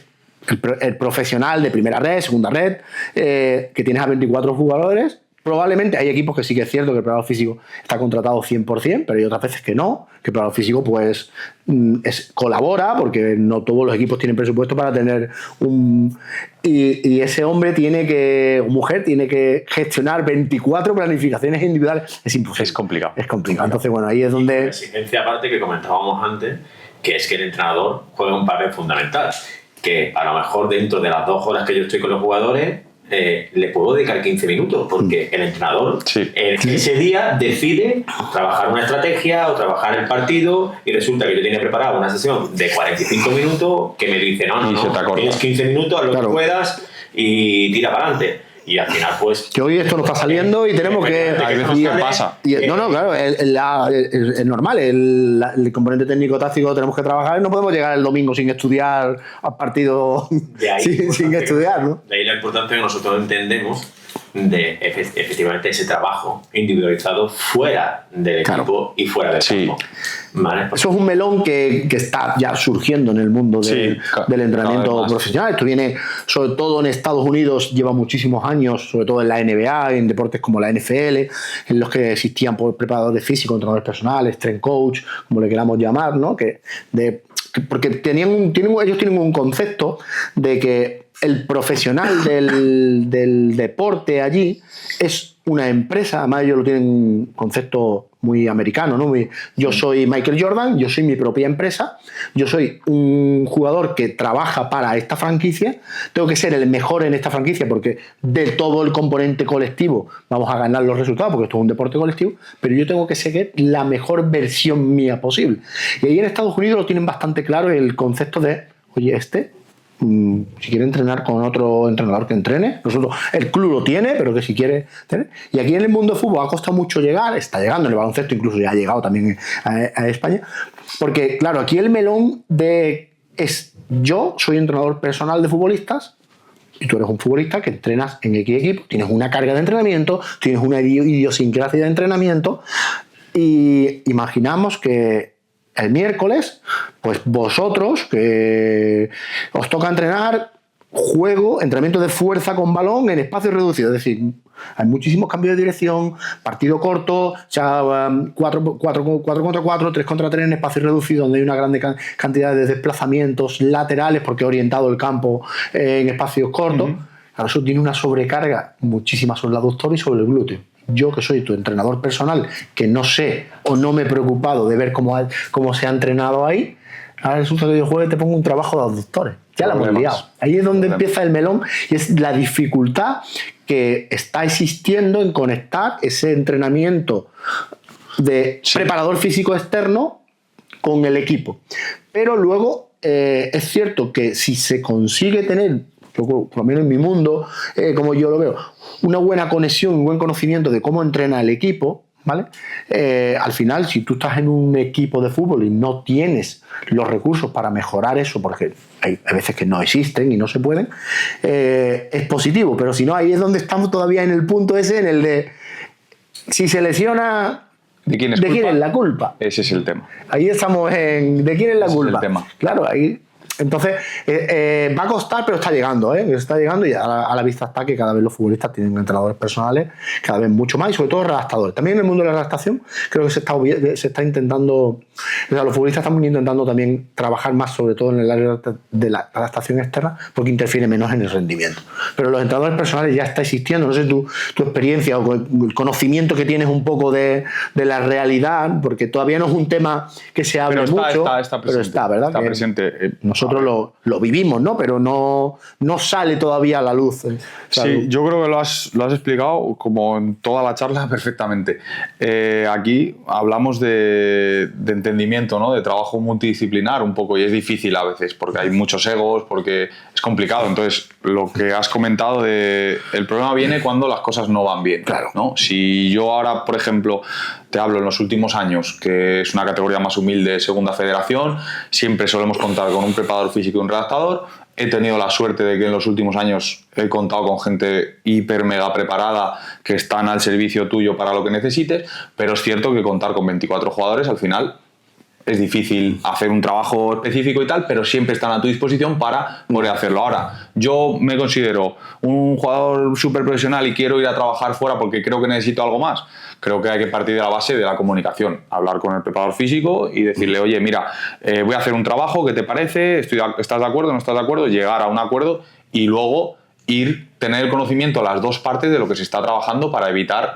el profesional de primera red, segunda red, que tienes a 24 jugadores? Probablemente hay equipos que sí que es cierto que el preparador físico está contratado 100%, pero hay otras veces que no, que el preparador físico pues colabora, porque no todos los equipos tienen presupuesto para tener y ese hombre o mujer tiene que gestionar 24 planificaciones individuales. Es imposible. Es complicado. Entonces, bueno, ahí es donde... La exigencia aparte que comentábamos antes, que es que el entrenador juega un papel fundamental, que a lo mejor dentro de las 2 horas que yo estoy con los jugadores, le puedo dedicar 15 minutos, porque el entrenador ese día decide trabajar una estrategia o trabajar el partido, y resulta que yo tenía preparado una sesión de 45 minutos que me dice, no, tienes 15 minutos, haz lo que puedas y tira para adelante. Y al final, pues... Que hoy esto no está saliendo y tenemos que... Hay veces que pasa. Claro, es normal. El componente técnico-táctico tenemos que trabajar. No podemos llegar el domingo sin estudiar al partido sin estudiar, ¿no? De ahí la importancia que nosotros entendemos de efectivamente ese trabajo individualizado fuera del equipo y fuera del campo. ¿Vale? Eso es un melón que está ya surgiendo en el mundo del entrenamiento profesional. Esto viene, sobre todo en Estados Unidos, lleva muchísimos años, sobre todo en la NBA, en deportes como la NFL, en los que existían preparadores físicos, entrenadores personales, strength coach, como le queramos llamar, ¿no? Porque ellos tienen un concepto de que el profesional del deporte allí es una empresa. Además ellos lo tienen un concepto muy americano, ¿no? Yo soy Michael Jordan, yo soy mi propia empresa, yo soy un jugador que trabaja para esta franquicia, tengo que ser el mejor en esta franquicia porque de todo el componente colectivo vamos a ganar los resultados, porque esto es un deporte colectivo, pero yo tengo que seguir la mejor versión mía posible. Y ahí en Estados Unidos lo tienen bastante claro el concepto de, oye, si quiere entrenar con otro entrenador que entrene, el club lo tiene, pero que si quiere tener. Y aquí en el mundo del fútbol ha costado mucho llegar, está llegando en el baloncesto, incluso ya ha llegado también a España, porque claro, aquí el melón yo soy entrenador personal de futbolistas y tú eres un futbolista que entrenas en X equipo, tienes una carga de entrenamiento, tienes una idiosincrasia de entrenamiento, y imaginamos que el miércoles, pues vosotros que os toca entrenar entrenamiento de fuerza con balón en espacios reducidos. Es decir, hay muchísimos cambios de dirección, partido corto, 4 contra 4, 3 contra 3 en espacios reducidos, donde hay una grande cantidad de desplazamientos laterales porque he orientado el campo en espacios cortos. Claro, eso tiene una sobrecarga muchísima sobre el aductor y sobre el glúteo. Yo, que soy tu entrenador personal, que no sé o no me he preocupado de ver cómo se ha entrenado ahí, ahora resulta que yo jueves te pongo un trabajo de aductores. Ya la hemos liado. Ahí es donde empieza el melón, y es la dificultad que está existiendo en conectar ese entrenamiento de preparador físico externo con el equipo. Pero luego es cierto que si se consigue tener, por lo menos en mi mundo, como yo lo veo, una buena conexión, un buen conocimiento de cómo entrena el equipo, ¿vale? Al final, si tú estás en un equipo de fútbol y no tienes los recursos para mejorar eso, porque hay veces que no existen y no se pueden, es positivo. Pero si no, ahí es donde estamos todavía en el punto ese, en el de si se lesiona, ¿de quién es la culpa? Ese es el tema. Ahí estamos ¿de quién es la culpa? Es el tema. Claro, ahí. Entonces, va a costar, pero está llegando, está llegando, y a la vista está que cada vez los futbolistas tienen entrenadores personales, cada vez mucho más, y sobre todo redactadores. También en el mundo de la redactación creo que se está intentando, o sea, los futbolistas están intentando también trabajar más, sobre todo en el área de la redactación externa, porque interfiere menos en el rendimiento. Pero los entrenadores personales ya está existiendo. No sé tu experiencia o el conocimiento que tienes un poco de la realidad, porque todavía no es un tema que se hable mucho, pero está, ¿verdad? Está presente. Nosotros lo vivimos, ¿no? Pero no sale todavía a la luz. Sí, yo creo que lo has explicado como en toda la charla perfectamente. Aquí hablamos de entendimiento, ¿no? De trabajo multidisciplinar un poco, y es difícil a veces porque hay muchos egos, porque es complicado. Entonces, lo que has comentado el problema viene cuando las cosas no van bien. Claro. ¿no? Si yo ahora, por ejemplo, te hablo en los últimos años, que es una categoría más humilde, segunda federación, siempre solemos contar con un preparador físico y un redactador. He tenido la suerte de que en los últimos años he contado con gente hiper mega preparada que están al servicio tuyo para lo que necesites, pero es cierto que contar con 24 jugadores al final es difícil hacer un trabajo específico y tal, pero siempre están a tu disposición para poder hacerlo. Ahora, yo me considero un jugador súper profesional y quiero ir a trabajar fuera porque creo que necesito algo más. Creo que hay que partir de la base de la comunicación, hablar con el preparador físico y decirle, oye, mira, voy a hacer un trabajo, ¿qué te parece? ¿Estás de acuerdo? ¿No estás de acuerdo? Llegar a un acuerdo y luego tener el conocimiento a las dos partes de lo que se está trabajando para evitar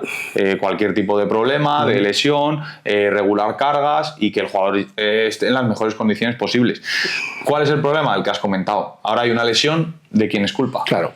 cualquier tipo de problema, de lesión, regular cargas y que el jugador esté en las mejores condiciones posibles. ¿Cuál es el problema? El que has comentado. Ahora hay una lesión, ¿de quién es culpa? Claro.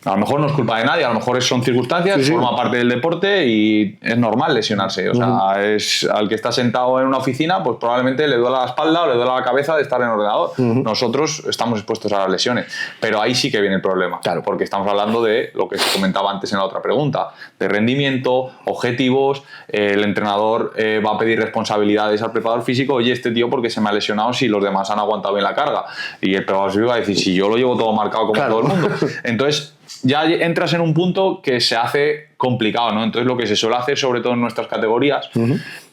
A lo mejor no es culpa de nadie, a lo mejor son circunstancias, sí. forma parte del deporte y es normal lesionarse. O sea, es al que está sentado en una oficina, pues probablemente le duela la espalda o le duela la cabeza de estar en el ordenador. Nosotros estamos expuestos a las lesiones, pero ahí sí que viene el problema. Claro. Porque estamos hablando de lo que se comentaba antes en la otra pregunta, de rendimiento, objetivos, el entrenador va a pedir responsabilidades al preparador físico, oye, este tío porque se me ha lesionado si los demás han aguantado bien la carga. Y el preparador físico va a decir, si yo lo llevo todo marcado como todo el mundo. Entonces, ya entras en un punto que se hace complicado, ¿no? Entonces lo que se suele hacer, sobre todo en nuestras categorías,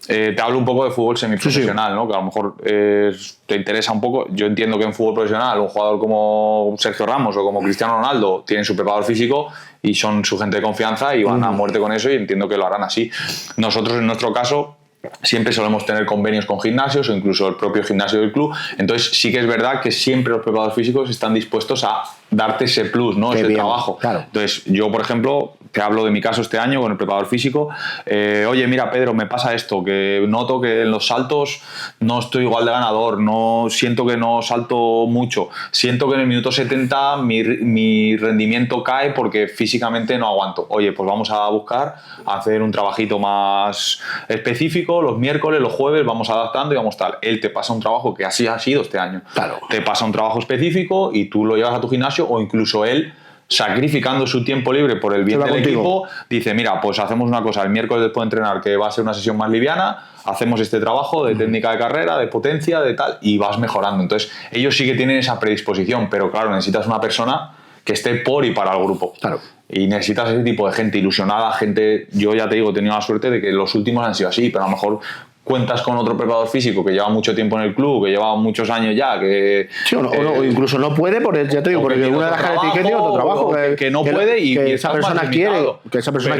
te hablo un poco de fútbol semiprofesional, ¿no? Que a lo mejor te interesa un poco. Yo entiendo que en fútbol profesional un jugador como Sergio Ramos o como Cristiano Ronaldo tienen su preparador físico y son su gente de confianza y van a muerte con eso, y entiendo que lo harán así. Nosotros, en nuestro caso, siempre solemos tener convenios con gimnasios o incluso el propio gimnasio del club. Entonces sí que es verdad que siempre los preparadores físicos están dispuestos a darte ese plus, ¿no? Ese trabajo. Claro. Entonces yo, por ejemplo, te hablo de mi caso este año con el preparador físico. Oye, mira, Pedro, me pasa esto, que noto que en los saltos no estoy igual de ganador, no siento que no salto mucho, siento que en el minuto 70 mi rendimiento cae porque físicamente no aguanto. Oye, pues vamos a buscar hacer un trabajito más específico, los miércoles, los jueves, vamos adaptando y vamos tal. Él te pasa un trabajo que así ha sido este año. Claro. Te pasa un trabajo específico y tú lo llevas a tu gimnasio, o incluso él, sacrificando su tiempo libre por el bien del equipo, dice, mira, pues hacemos una cosa, el miércoles después de entrenar, que va a ser una sesión más liviana, hacemos este trabajo de técnica de carrera, de potencia, de tal, y vas mejorando. Entonces ellos sí que tienen esa predisposición, pero claro, necesitas una persona que esté por y para el grupo. Claro. Y necesitas ese tipo de gente ilusionada, gente, yo ya te digo, he tenido la suerte de que los últimos han sido así, pero a lo mejor cuentas con otro preparador físico que lleva mucho tiempo en el club, que lleva muchos años ya, que... Sí, o incluso no puede, ya te digo, porque una de las características tiene otro trabajo. Que no puede y que esa persona quiere,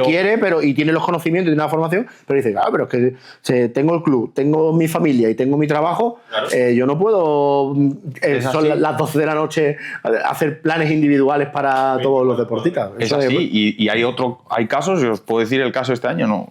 quiere, y tiene los conocimientos y tiene la formación, pero dice, claro, pero es que tengo el club, tengo mi familia y tengo mi trabajo, claro. Yo no puedo, son las 12 de la noche, hacer planes individuales para todos los deportistas. Es así, y hay casos, y os puedo decir el caso este año, ¿no?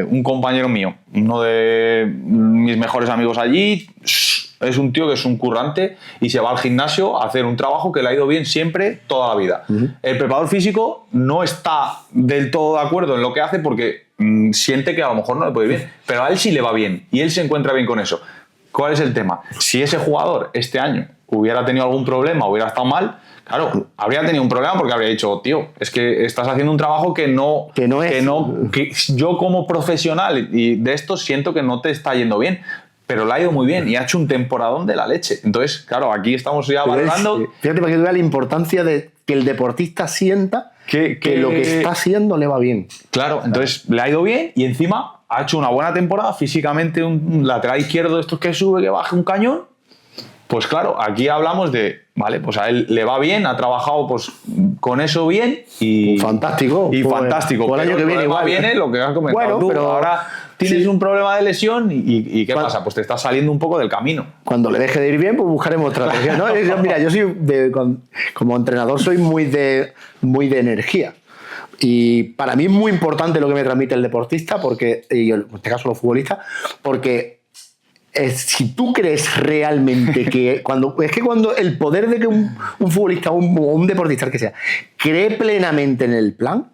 Un compañero mío, uno de mis mejores amigos allí, es un tío que es un currante y se va al gimnasio a hacer un trabajo que le ha ido bien siempre, toda la vida. El preparador físico no está del todo de acuerdo en lo que hace porque siente que a lo mejor no le puede ir bien, pero a él sí le va bien y él se encuentra bien con eso. ¿Cuál es el tema? Si ese jugador este año hubiera tenido algún problema, hubiera estado mal, claro, habría tenido un problema porque habría dicho, tío, es que estás haciendo un trabajo que yo como profesional y de esto siento que no te está yendo bien, pero le ha ido muy bien y ha hecho un temporadón de la leche. Entonces, claro, aquí estamos ya valorando... Fíjate, para que vea la importancia de que el deportista sienta que lo que está haciendo le va bien. Claro, entonces le ha ido bien y encima ha hecho una buena temporada, físicamente un lateral izquierdo de estos que sube, que baja un cañón. Pues claro, aquí hablamos de, vale, pues a él le va bien, ha trabajado pues con eso bien y... Fantástico. Y fantástico. Por el año que viene igual. Viene lo que has comentado tú, pero ahora tienes un problema de lesión y ¿qué pasa? Pues te estás saliendo un poco del camino. Cuando le deje de ir bien, pues buscaremos estrategias, ¿no? Mira, yo soy como entrenador soy muy de energía. Y para mí es muy importante lo que me transmite el deportista, y en este caso los futbolistas, porque si tú crees realmente que cuando el poder de que un futbolista o un deportista, el que sea, cree plenamente en el plan,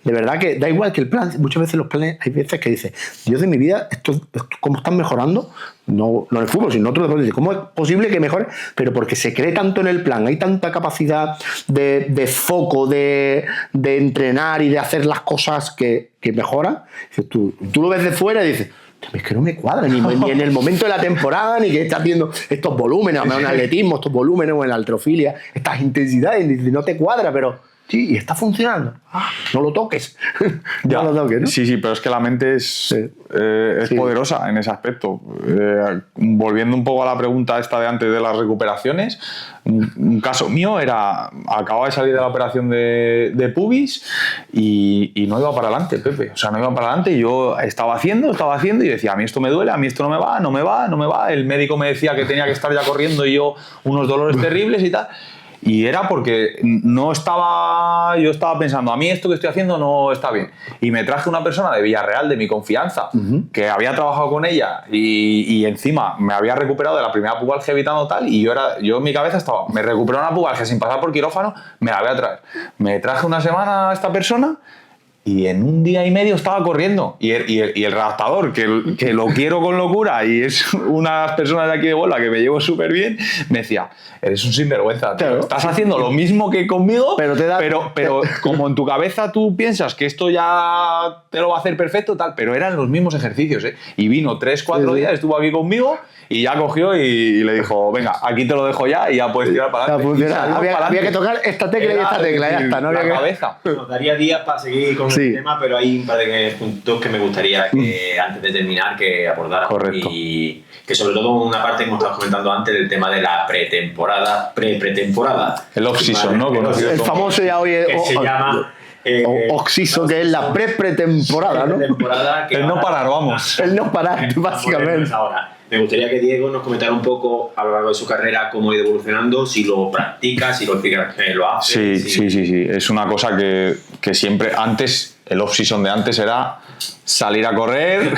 de verdad que da igual que el plan, muchas veces los planes, hay veces que dices, Dios de mi vida, esto ¿cómo están mejorando? No en el fútbol, sino en otros deportes. ¿Cómo es posible que mejore? Pero porque se cree tanto en el plan, hay tanta capacidad de foco, de entrenar y de hacer las cosas que mejoran. Tú lo ves de fuera y dices, es que no me cuadra, ni en el momento de la temporada, ni que estás viendo estos volúmenes, en el atletismo, estos volúmenes o en la halterofilia, estas intensidades, no te cuadra, pero sí, y está funcionando. No lo toques. No lo toques, ¿no? Sí, pero es que la mente es poderosa en ese aspecto. Volviendo un poco a la pregunta esta de antes de las recuperaciones, un caso mío acababa de salir de la operación de pubis y no iba para adelante, Pepe. O sea, no iba para adelante y yo estaba haciendo y decía, a mí esto me duele, a mí esto no me va. El médico me decía que tenía que estar ya corriendo y yo unos dolores terribles y tal. Y era porque yo estaba pensando, a mí esto que estoy haciendo no está bien. Y me traje una persona de Villarreal, de mi confianza, que había trabajado con ella y encima me había recuperado de la primera pubalgia evitando tal, y yo en mi cabeza estaba, me recuperó una pubalgia sin pasar por quirófano, me la voy a traer. Me traje una semana a esta persona y en un día y medio estaba corriendo. Y el redactador, que lo quiero con locura y es una de las personas de aquí de Huelva que me llevo súper bien, me decía, eres un sinvergüenza, tío. Claro. Estás haciendo lo mismo que conmigo, pero como en tu cabeza tú piensas que esto ya te lo va a hacer perfecto, tal, pero eran los mismos ejercicios, ¿eh? Y vino 3-4 días, estuvo aquí conmigo y ya cogió y le dijo, venga, aquí te lo dejo ya y ya puedes tirar para adelante. Había que tocar esta tecla y esta tecla, ya está. No había cabeza. Nos daría días para seguir con el tema, pero hay un par de puntos que me gustaría que antes de terminar que abordara. Correcto. Y que sobre todo una parte que hemos estado comentando antes del tema de la pretemporada. El off-season, ¿no? El famoso ya hoy que se llama... off-season, que es la pretemporada, ¿no? El no parar, vamos. El no parar, básicamente. Ahora, me gustaría que Diego nos comentara un poco a lo largo de su carrera cómo ha ido evolucionando, si lo practica, si lo hace. Sí. Es una cosa que siempre, antes, el off-season de antes era salir a correr,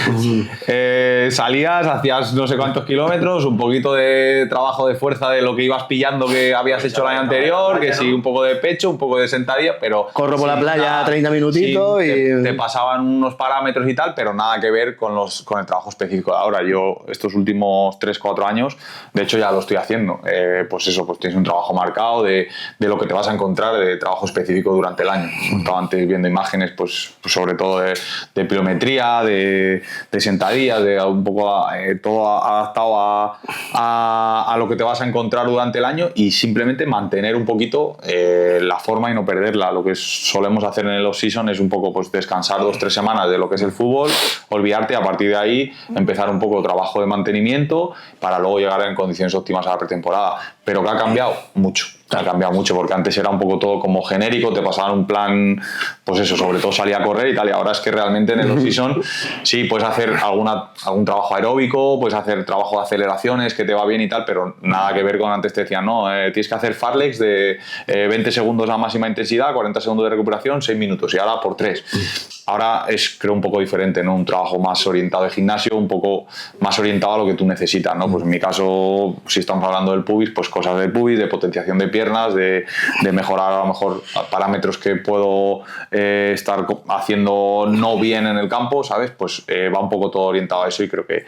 salías, hacías no sé cuántos kilómetros, un poquito de trabajo de fuerza de lo que ibas pillando que habías hecho el año anterior, que sí, un poco de pecho, un poco de sentadilla, pero... Corro por la playa 30 minutitos y... Te pasaban unos parámetros y tal, pero nada que ver con el trabajo específico de ahora. Yo estos últimos 3-4 años, de hecho ya lo estoy haciendo, pues tienes un trabajo marcado de lo que te vas a encontrar, de trabajo específico durante el año. Estaba antes viendo imágenes, pues sobre todo de pliometría, de sentadillas, de un poco todo adaptado a lo que te vas a encontrar durante el año y simplemente mantener un poquito la forma y no perderla. Lo que solemos hacer en el off-season es un poco pues descansar 2-3 semanas de lo que es el fútbol, olvidarte, a partir de ahí empezar un poco trabajo de mantenimiento para luego llegar en condiciones óptimas a la pretemporada. Pero que ha cambiado mucho. Ha cambiado mucho porque antes era un poco todo como genérico, te pasaban un plan, pues eso, sobre todo salía a correr y tal, y ahora es que realmente en el off-season sí puedes hacer algún trabajo aeróbico, puedes hacer trabajo de aceleraciones que te va bien y tal, pero nada que ver con antes te decían, no, tienes que hacer farlex de 20 segundos a máxima intensidad, 40 segundos de recuperación, 6 minutos y ahora por 3. Ahora es, creo, un poco diferente, ¿no? Un trabajo más orientado de gimnasio, un poco más orientado a lo que tú necesitas, ¿no? Pues en mi caso, si estamos hablando del pubis, pues cosas del pubis, de potenciación de piernas, de mejorar a lo mejor parámetros que puedo estar haciendo no bien en el campo, ¿sabes? Pues va un poco todo orientado a eso y creo que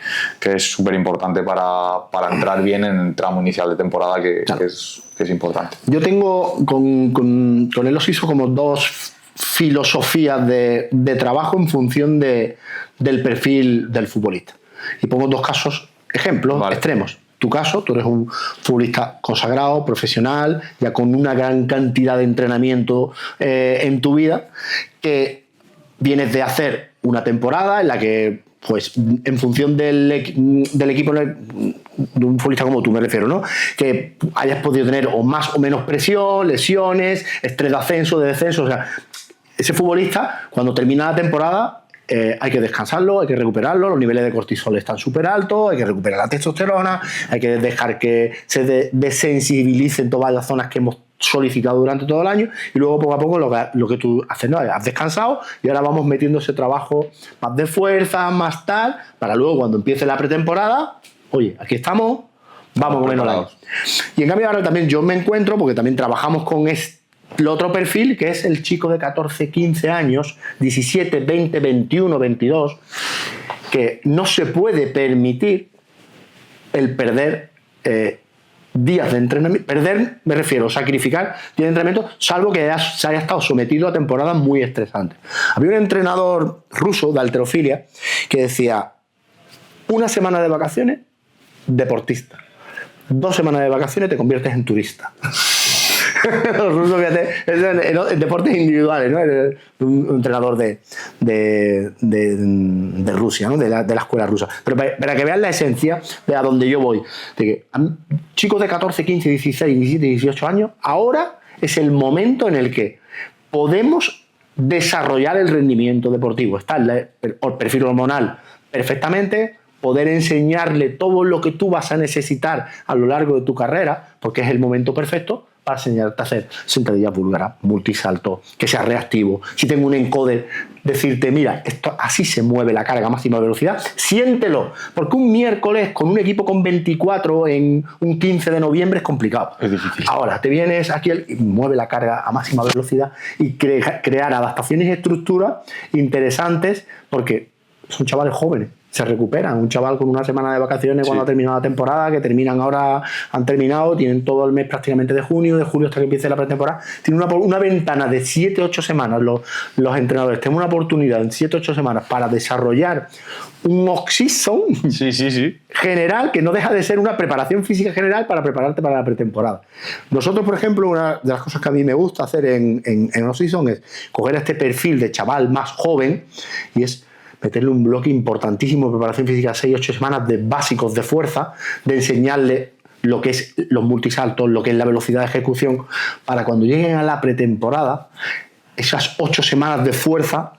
es súper importante para entrar bien en el tramo inicial de temporada, que es importante. Yo tengo con el off-season como dos filosofías de trabajo en función del perfil del futbolista. Y pongo dos casos, ejemplos extremos. Tu caso, tú eres un futbolista consagrado, profesional, ya con una gran cantidad de entrenamiento en tu vida, que vienes de hacer una temporada en la que, pues, en función del equipo de un futbolista como tú, me refiero, ¿no? Que hayas podido tener o más o menos presión, lesiones, estrés de ascenso, de descenso, o sea, ese futbolista, cuando termina la temporada, hay que descansarlo, hay que recuperarlo, los niveles de cortisol están súper altos, hay que recuperar la testosterona, hay que dejar que se desensibilicen todas las zonas que hemos solidificado durante todo el año y luego poco a poco lo que tú haces, ¿no? Has descansado y ahora vamos metiendo ese trabajo más de fuerza, más tal, para luego cuando empiece la pretemporada, oye, aquí estamos, vamos a comernos la. Y en cambio ahora también yo me encuentro, porque también trabajamos con el otro perfil, que es el chico de 14, 15 años, 17, 20, 21, 22, que no se puede permitir el perder días de entrenamiento. Perder, me refiero, sacrificar días de entrenamiento, salvo que se haya estado sometido a temporadas muy estresantes. Había un entrenador ruso de halterofilia que decía: una semana de vacaciones, deportista. 2 semanas de vacaciones te conviertes en turista. Los rusos, fíjate, en deportes individuales, ¿no? Un entrenador de Rusia, ¿no? de la escuela rusa. Pero para que vean la esencia de a donde yo voy, de que chicos de 14, 15, 16, 17, 18 años, ahora es el momento en el que podemos desarrollar el rendimiento deportivo. Está el perfil hormonal perfectamente, poder enseñarle todo lo que tú vas a necesitar a lo largo de tu carrera, porque es el momento perfecto para enseñarte a hacer sentadillas búlgaras, multisalto, que sea reactivo. Si tengo un encoder, decirte, mira, esto así se mueve la carga a máxima velocidad, siéntelo, porque un miércoles con un equipo con 24 en un 15 de noviembre es complicado. Es difícil. Ahora, te vienes aquí y mueve la carga a máxima velocidad y crear adaptaciones y estructuras interesantes, porque son chavales jóvenes. se recuperan. Un chaval con una semana de vacaciones cuando ha terminado la temporada, que terminan ahora, han terminado, tienen todo el mes prácticamente de julio hasta que empiece la pretemporada. Tienen una ventana de 7-8 semanas. Los entrenadores tienen una oportunidad en 7-8 semanas para desarrollar un off-season general, que no deja de ser una preparación física general para prepararte para la pretemporada. Nosotros, por ejemplo, una de las cosas que a mí me gusta hacer en off-season es coger este perfil de chaval más joven y es meterle un bloque importantísimo de preparación física, 6-8 semanas de básicos de fuerza, de enseñarle lo que es los multisaltos, lo que es la velocidad de ejecución, para cuando lleguen a la pretemporada, esas 8 semanas de fuerza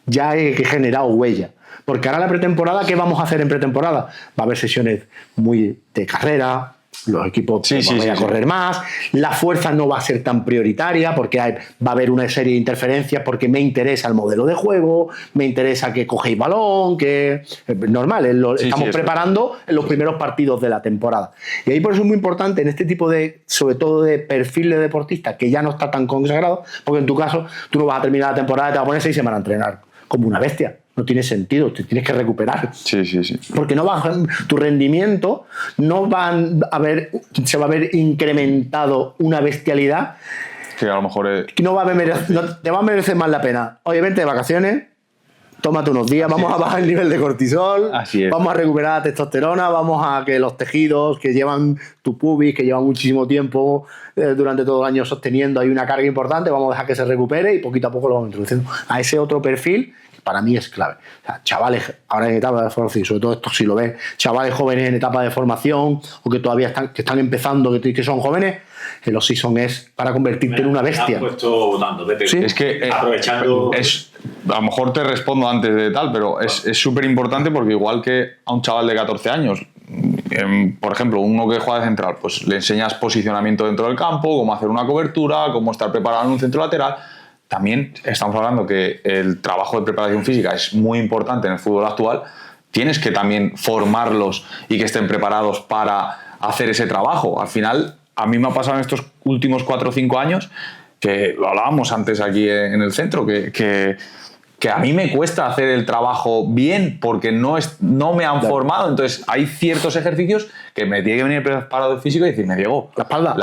ya he generado huella. Porque ahora la pretemporada, ¿qué vamos a hacer en pretemporada? Va a haber sesiones muy de carrera, los equipos van a correr más, la fuerza no va a ser tan prioritaria porque va a haber una serie de interferencias porque me interesa el modelo de juego, me interesa que cogéis balón, que normal, estamos preparando en los primeros partidos de la temporada. Y ahí por eso es muy importante en este tipo de, sobre todo de perfil de deportista que ya no está tan consagrado, porque en tu caso tú no vas a terminar la temporada y te vas a poner 6 semanas a entrenar como una bestia. No tiene sentido, te tienes que recuperar. Sí. Porque tu rendimiento no se va a ver incrementado una bestialidad que a lo mejor te va a merecer más la pena. Oye, vente de vacaciones, tómate unos días, vamos a bajar el nivel de cortisol, vamos a recuperar la testosterona, vamos a que los tejidos que llevan tu pubis, que llevan muchísimo tiempo durante todo el año sosteniendo, hay una carga importante, vamos a dejar que se recupere y poquito a poco lo vamos introduciendo a ese otro perfil. Para mí es clave. O sea, chavales ahora en etapa de formación, sobre todo esto si lo ves, chavales jóvenes en etapa de formación o que todavía están empezando, que son jóvenes, el off-season es para convertirte en una bestia. Me has puesto votando, Pepe. Sí, es que aprovechando. A lo mejor te respondo antes de tal, pero es súper importante porque igual que a un chaval de 14 años, por ejemplo, uno que juega de central, pues le enseñas posicionamiento dentro del campo, cómo hacer una cobertura, cómo estar preparado en un centro lateral. También estamos hablando que el trabajo de preparación física es muy importante en el fútbol actual. Tienes que también formarlos y que estén preparados para hacer ese trabajo. Al final, a mí me ha pasado en estos últimos 4 o 5 años, que lo hablábamos antes aquí en el centro, que a mí me cuesta hacer el trabajo bien porque no me han formado. Entonces, hay ciertos ejercicios que me tiene que venir el preparador físico y decirme, Diego, la espalda,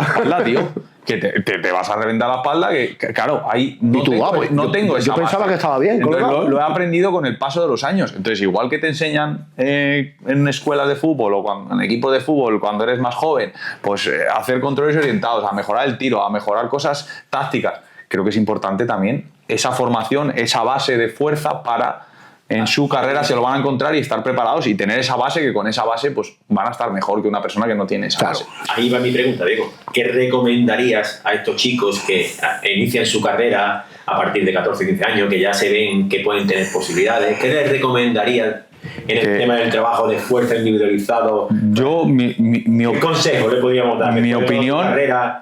tío, que te vas a reventar la espalda, que claro, ahí no tengo esa Yo pensaba base. que estaba bien. Entonces, lo he aprendido con el paso de los años. Entonces, igual que te enseñan en escuelas de fútbol o en equipos de fútbol cuando eres más joven, pues hacer controles orientados, a mejorar el tiro, a mejorar cosas tácticas, creo que es importante también esa formación, esa base de fuerza para en su carrera se lo van a encontrar y estar preparados y tener esa base, que con esa base pues van a estar mejor que una persona que no tiene esa base. Ahí va mi pregunta, Diego. ¿Qué recomendarías a estos chicos que inician su carrera a partir de 14 o 15 años, que ya se ven que pueden tener posibilidades? ¿Qué les recomendarías en el tema del trabajo de fuerza individualizado? ¿Qué consejo le podríamos dar? Mi opinión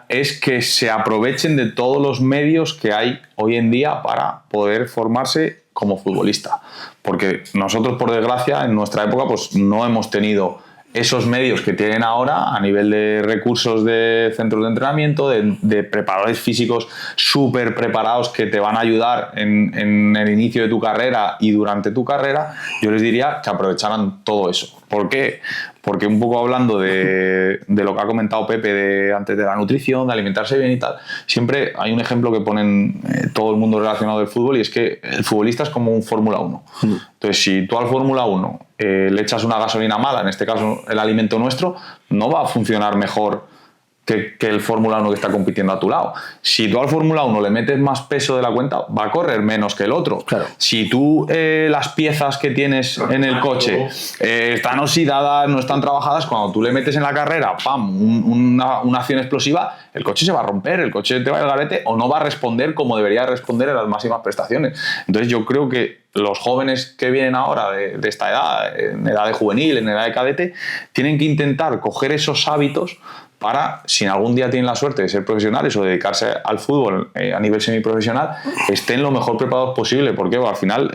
es que se aprovechen de todos los medios que hay hoy en día para poder formarse como futbolista. Porque nosotros, por desgracia, en nuestra época pues no hemos tenido esos medios que tienen ahora a nivel de recursos de centros de entrenamiento, de preparadores físicos súper preparados que te van a ayudar en el inicio de tu carrera y durante tu carrera. Yo les diría que aprovecharan todo eso. ¿Por qué? Porque un poco hablando de lo que ha comentado Pepe antes de la nutrición, de alimentarse bien y tal, siempre hay un ejemplo que ponen todo el mundo relacionado del fútbol y es que el futbolista es como un Fórmula 1. Entonces, si tú al Fórmula 1 le echas una gasolina mala, en este caso el alimento nuestro, no va a funcionar mejor que el Fórmula 1 que está compitiendo a tu lado. Si tú al Fórmula 1 le metes más peso de la cuenta, va a correr menos que el otro. Claro. Si tú las piezas que tienes en el coche están oxidadas, no están trabajadas, cuando tú le metes en la carrera, ¡pam!, una acción explosiva, el coche se va a romper, el coche te va al garete o no va a responder como debería responder en las máximas prestaciones. Entonces yo creo que los jóvenes que vienen ahora de esta edad, en edad de juvenil, en edad de cadete, tienen que intentar coger esos hábitos para, si algún día tienen la suerte de ser profesionales o dedicarse al fútbol a nivel semiprofesional, estén lo mejor preparados posible, porque al final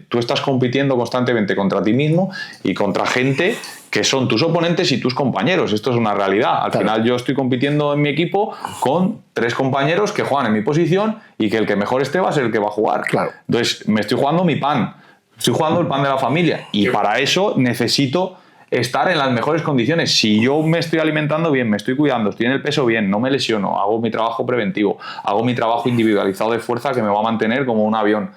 tú estás compitiendo constantemente contra ti mismo y contra gente que son tus oponentes y tus compañeros. Esto es una realidad. Al final yo estoy compitiendo en mi equipo con 3 compañeros que juegan en mi posición y que el que mejor esté va a ser el que va a jugar. Claro. Entonces me estoy jugando mi pan. Estoy jugando el pan de la familia y para eso necesito estar en las mejores condiciones. Si yo me estoy alimentando bien, me estoy cuidando, estoy en el peso bien, no me lesiono, hago mi trabajo preventivo, hago mi trabajo individualizado de fuerza que me va a mantener como un avión.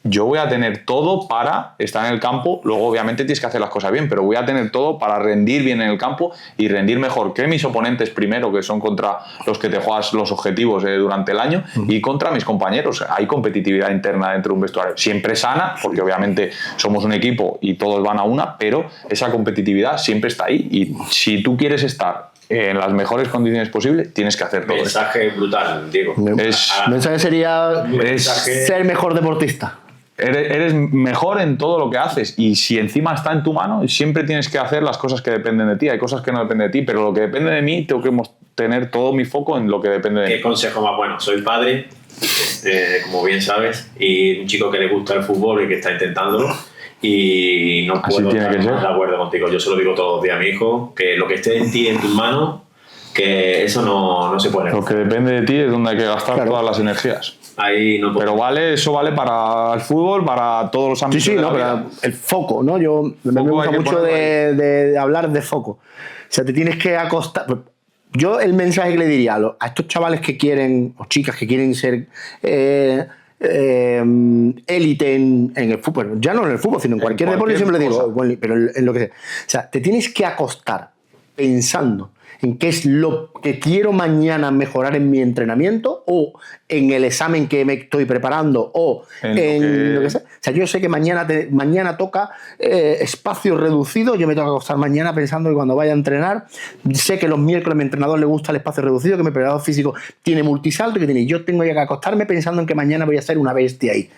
Yo voy a tener todo para estar en el campo, luego obviamente tienes que hacer las cosas bien, pero voy a tener todo para rendir bien en el campo y rendir mejor que mis oponentes primero, que son contra los que te juegas los objetivos durante el año, y contra mis compañeros. Hay competitividad interna dentro de un vestuario, siempre sana, porque obviamente somos un equipo y todos van a una, pero esa competitividad siempre está ahí, y si tú quieres estar en las mejores condiciones posibles, tienes que hacer todo. Mensaje brutal, Diego. El mensaje sería ser mejor deportista. Eres mejor en todo lo que haces, y si encima está en tu mano, siempre tienes que hacer las cosas que dependen de ti. Hay cosas que no dependen de ti, pero lo que depende de mí tengo que tener todo mi foco en lo que depende de mí. ¿Qué consejo más bueno? Soy padre, como bien sabes, y un chico que le gusta el fútbol y que está intentándolo, y no puedo estar más de acuerdo contigo. Yo se lo digo todos los días a mi hijo, que lo que esté en ti, en tus manos, que eso no se puede. Lo que depende de ti es donde hay que gastar todas las energías. Ahí no puedo. Pero eso vale para el fútbol, para todos los ámbitos. Sí, de la pero vida. el foco, ¿no? Me gusta mucho de hablar de foco. O sea, te tienes que acostar. Yo el mensaje que le diría a estos chavales que quieren, o chicas que quieren ser élite en el fútbol, ya no en el fútbol, sino en cualquier deporte, siempre le digo, pero en lo que sea. O sea, te tienes que acostar pensando en qué es lo que quiero mañana mejorar en mi entrenamiento, o en el examen que me estoy preparando, o en lo que sea. O sea, yo sé que mañana toca espacio reducido. Yo me tengo que acostar mañana pensando que cuando vaya a entrenar, sé que los miércoles a mi entrenador le gusta el espacio reducido, que mi preparador físico tiene multisalto, yo tengo que acostarme pensando en que mañana voy a ser una bestia ahí.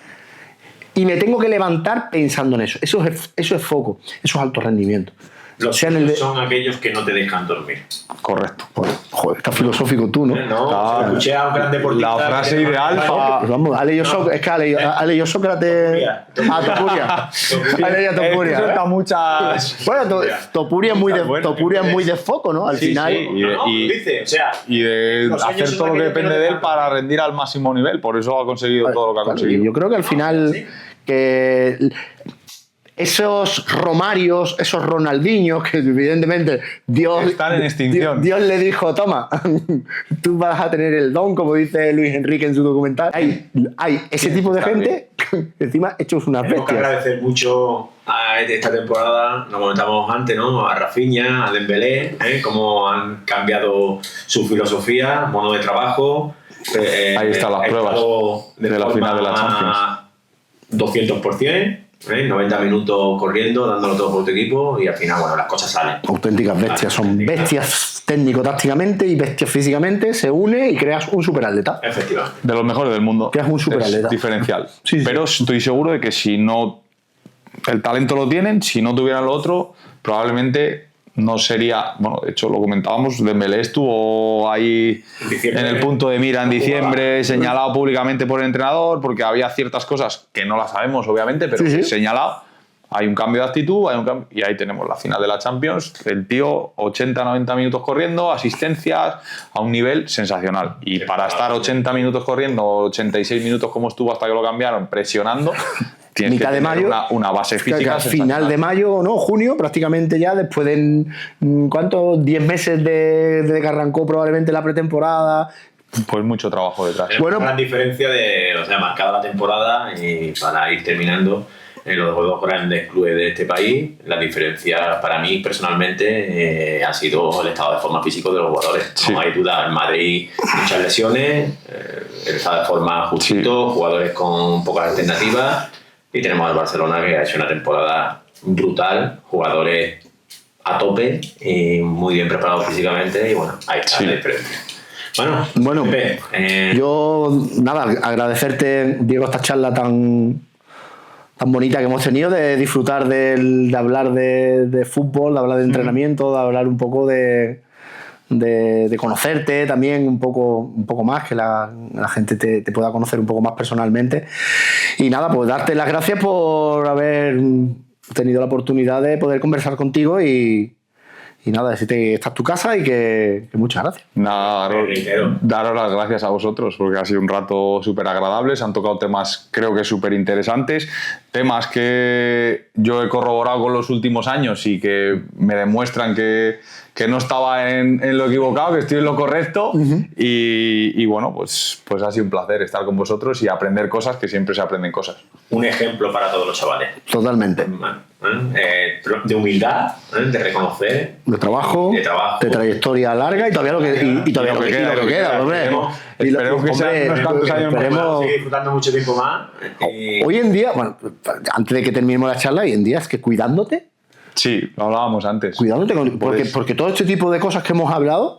Y me tengo que levantar pensando en eso. Eso es foco, eso es alto rendimiento. Los son aquellos que no te dejan dormir. Correcto. Joder, está filosófico tú, ¿no? No, escuché a un gran deportista. La frase ideal. Vamos, ha leído Sócrates. Topuria. Ha leído Topuria. Suelta muchas. Bueno, Topuria es muy de foco, ¿no? Al final. Y de hacer todo lo que depende de él para rendir al máximo nivel. Por eso ha conseguido todo lo que ha conseguido. Yo creo que al final. Que esos Romarios, esos Ronaldinhos, que evidentemente Dios están en extinción. Dios le dijo, toma, tú vas a tener el don, como dice Luis Enrique en su documental. Hay ese tipo de gente, encima hechos unas bestias. Tenemos que agradecer mucho a esta temporada, lo comentamos antes, ¿no? A Rafinha, a Dembélé, cómo han cambiado su filosofía, modo de trabajo. Ahí están las pruebas de la final de la Champions. 200%. 90 minutos corriendo, dándolo todo por tu equipo, y al final, bueno, las cosas salen. Auténticas bestias, son bestias técnico-tácticamente y bestias físicamente, se une y creas un superatleta. Efectivamente. De los mejores del mundo. Creas un superatleta. Es diferencial. Sí. Pero estoy seguro de que si no, el talento lo tienen, si no tuvieran lo otro, probablemente no sería, bueno, de hecho lo comentábamos, Dembélé estuvo ahí en el punto de mira en diciembre, señalado públicamente por el entrenador, porque había ciertas cosas que no las sabemos obviamente, pero señalado. Hay un cambio de actitud, y ahí tenemos la final de la Champions, el tío 80-90 minutos corriendo, asistencias a un nivel sensacional, y para estar 80 minutos corriendo, 86 minutos como estuvo hasta que lo cambiaron, presionando, tienes mitad que de tener mayo, una base física final de mayo, no, junio, prácticamente ya después de ¿cuántos? 10 meses de que arrancó probablemente la pretemporada. Pues mucho trabajo detrás. Bueno, una gran diferencia marcada la temporada, y para ir terminando, en los dos grandes clubes de este país, la diferencia para mí personalmente ha sido el estado de forma físico de los jugadores. Sí. No hay duda, en Madrid muchas lesiones, el estado de forma justito, jugadores con pocas alternativas, y tenemos al Barcelona, que ha hecho una temporada brutal, jugadores a tope y muy bien preparados físicamente, y bueno, ahí está la diferencia. Bueno, yo nada, agradecerte, Diego, esta charla tan bonita que hemos tenido, de disfrutar de hablar de fútbol, de hablar de entrenamiento, de hablar un poco de conocerte también un poco más, que la gente te pueda conocer un poco más personalmente. Y nada, pues darte las gracias por haber tenido la oportunidad de poder conversar contigo, y nada, decirte que esta es tu casa y que muchas gracias. Nada, daros las gracias a vosotros, porque ha sido un rato súper agradable, se han tocado temas creo que súper interesantes. temas que yo he corroborado con los últimos años y que me demuestran que no estaba en lo equivocado, que estoy en lo correcto. Y bueno, pues ha sido un placer estar con vosotros y aprender cosas, que siempre se aprenden cosas. Un ejemplo para todos los chavales. Totalmente. De humildad, de reconocer. De trabajo, de trayectoria larga y todavía lo que queda, hombre. Esperemos que sean unos cuantos años más. Seguir disfrutando mucho tiempo más. Hoy en día, bueno, antes de que terminemos la charla, hoy en día es que cuidándote. Sí, lo hablábamos antes. Cuidándote, porque todo este tipo de cosas que hemos hablado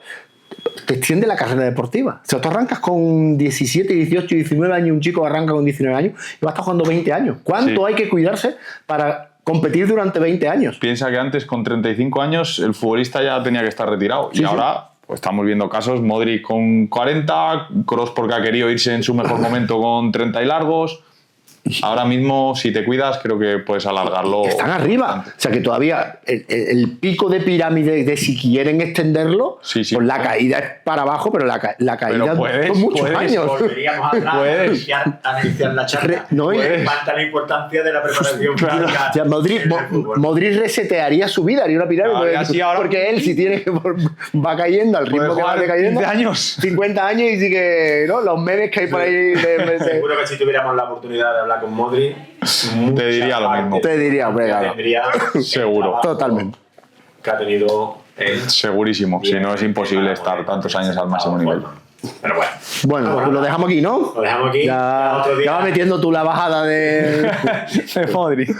te extiende la carrera deportiva. O sea, tú arrancas con 17, 18, 19 años, un chico arranca con 19 años y va a estar jugando 20 años. ¿Cuánto hay que cuidarse para competir durante 20 años? Piensa que antes, con 35 años, el futbolista ya tenía que estar retirado. Sí, y ahora pues estamos viendo casos, Modric con 40, Kroos porque ha querido irse en su mejor momento con 30 y largos. Ahora mismo, si te cuidas, creo que puedes alargarlo. Están arriba. bastante. O sea, que todavía el pico de pirámide de si quieren extenderlo, pues la caída es para abajo, pero la caída son muchos años. Volveríamos atrás a iniciar la charla. Falta la importancia de la preparación física. O sea, Modric resetearía su vida, haría una pirámide. Porque él, si tiene que va cayendo al ritmo que va cayendo. 15 años. 50 años y sí que, ¿no? Los memes que hay por ahí. Seguro que si tuviéramos la oportunidad de hablar con Modric, te diría lo mismo. Te diría, seguro. Totalmente. Que ha tenido segurísimo. Si no, es imposible estar tantos años al máximo nivel. Pero bueno. Bueno, pues lo dejamos aquí, ¿no? Lo dejamos aquí. Ya va metiendo tú la bajada de Modric.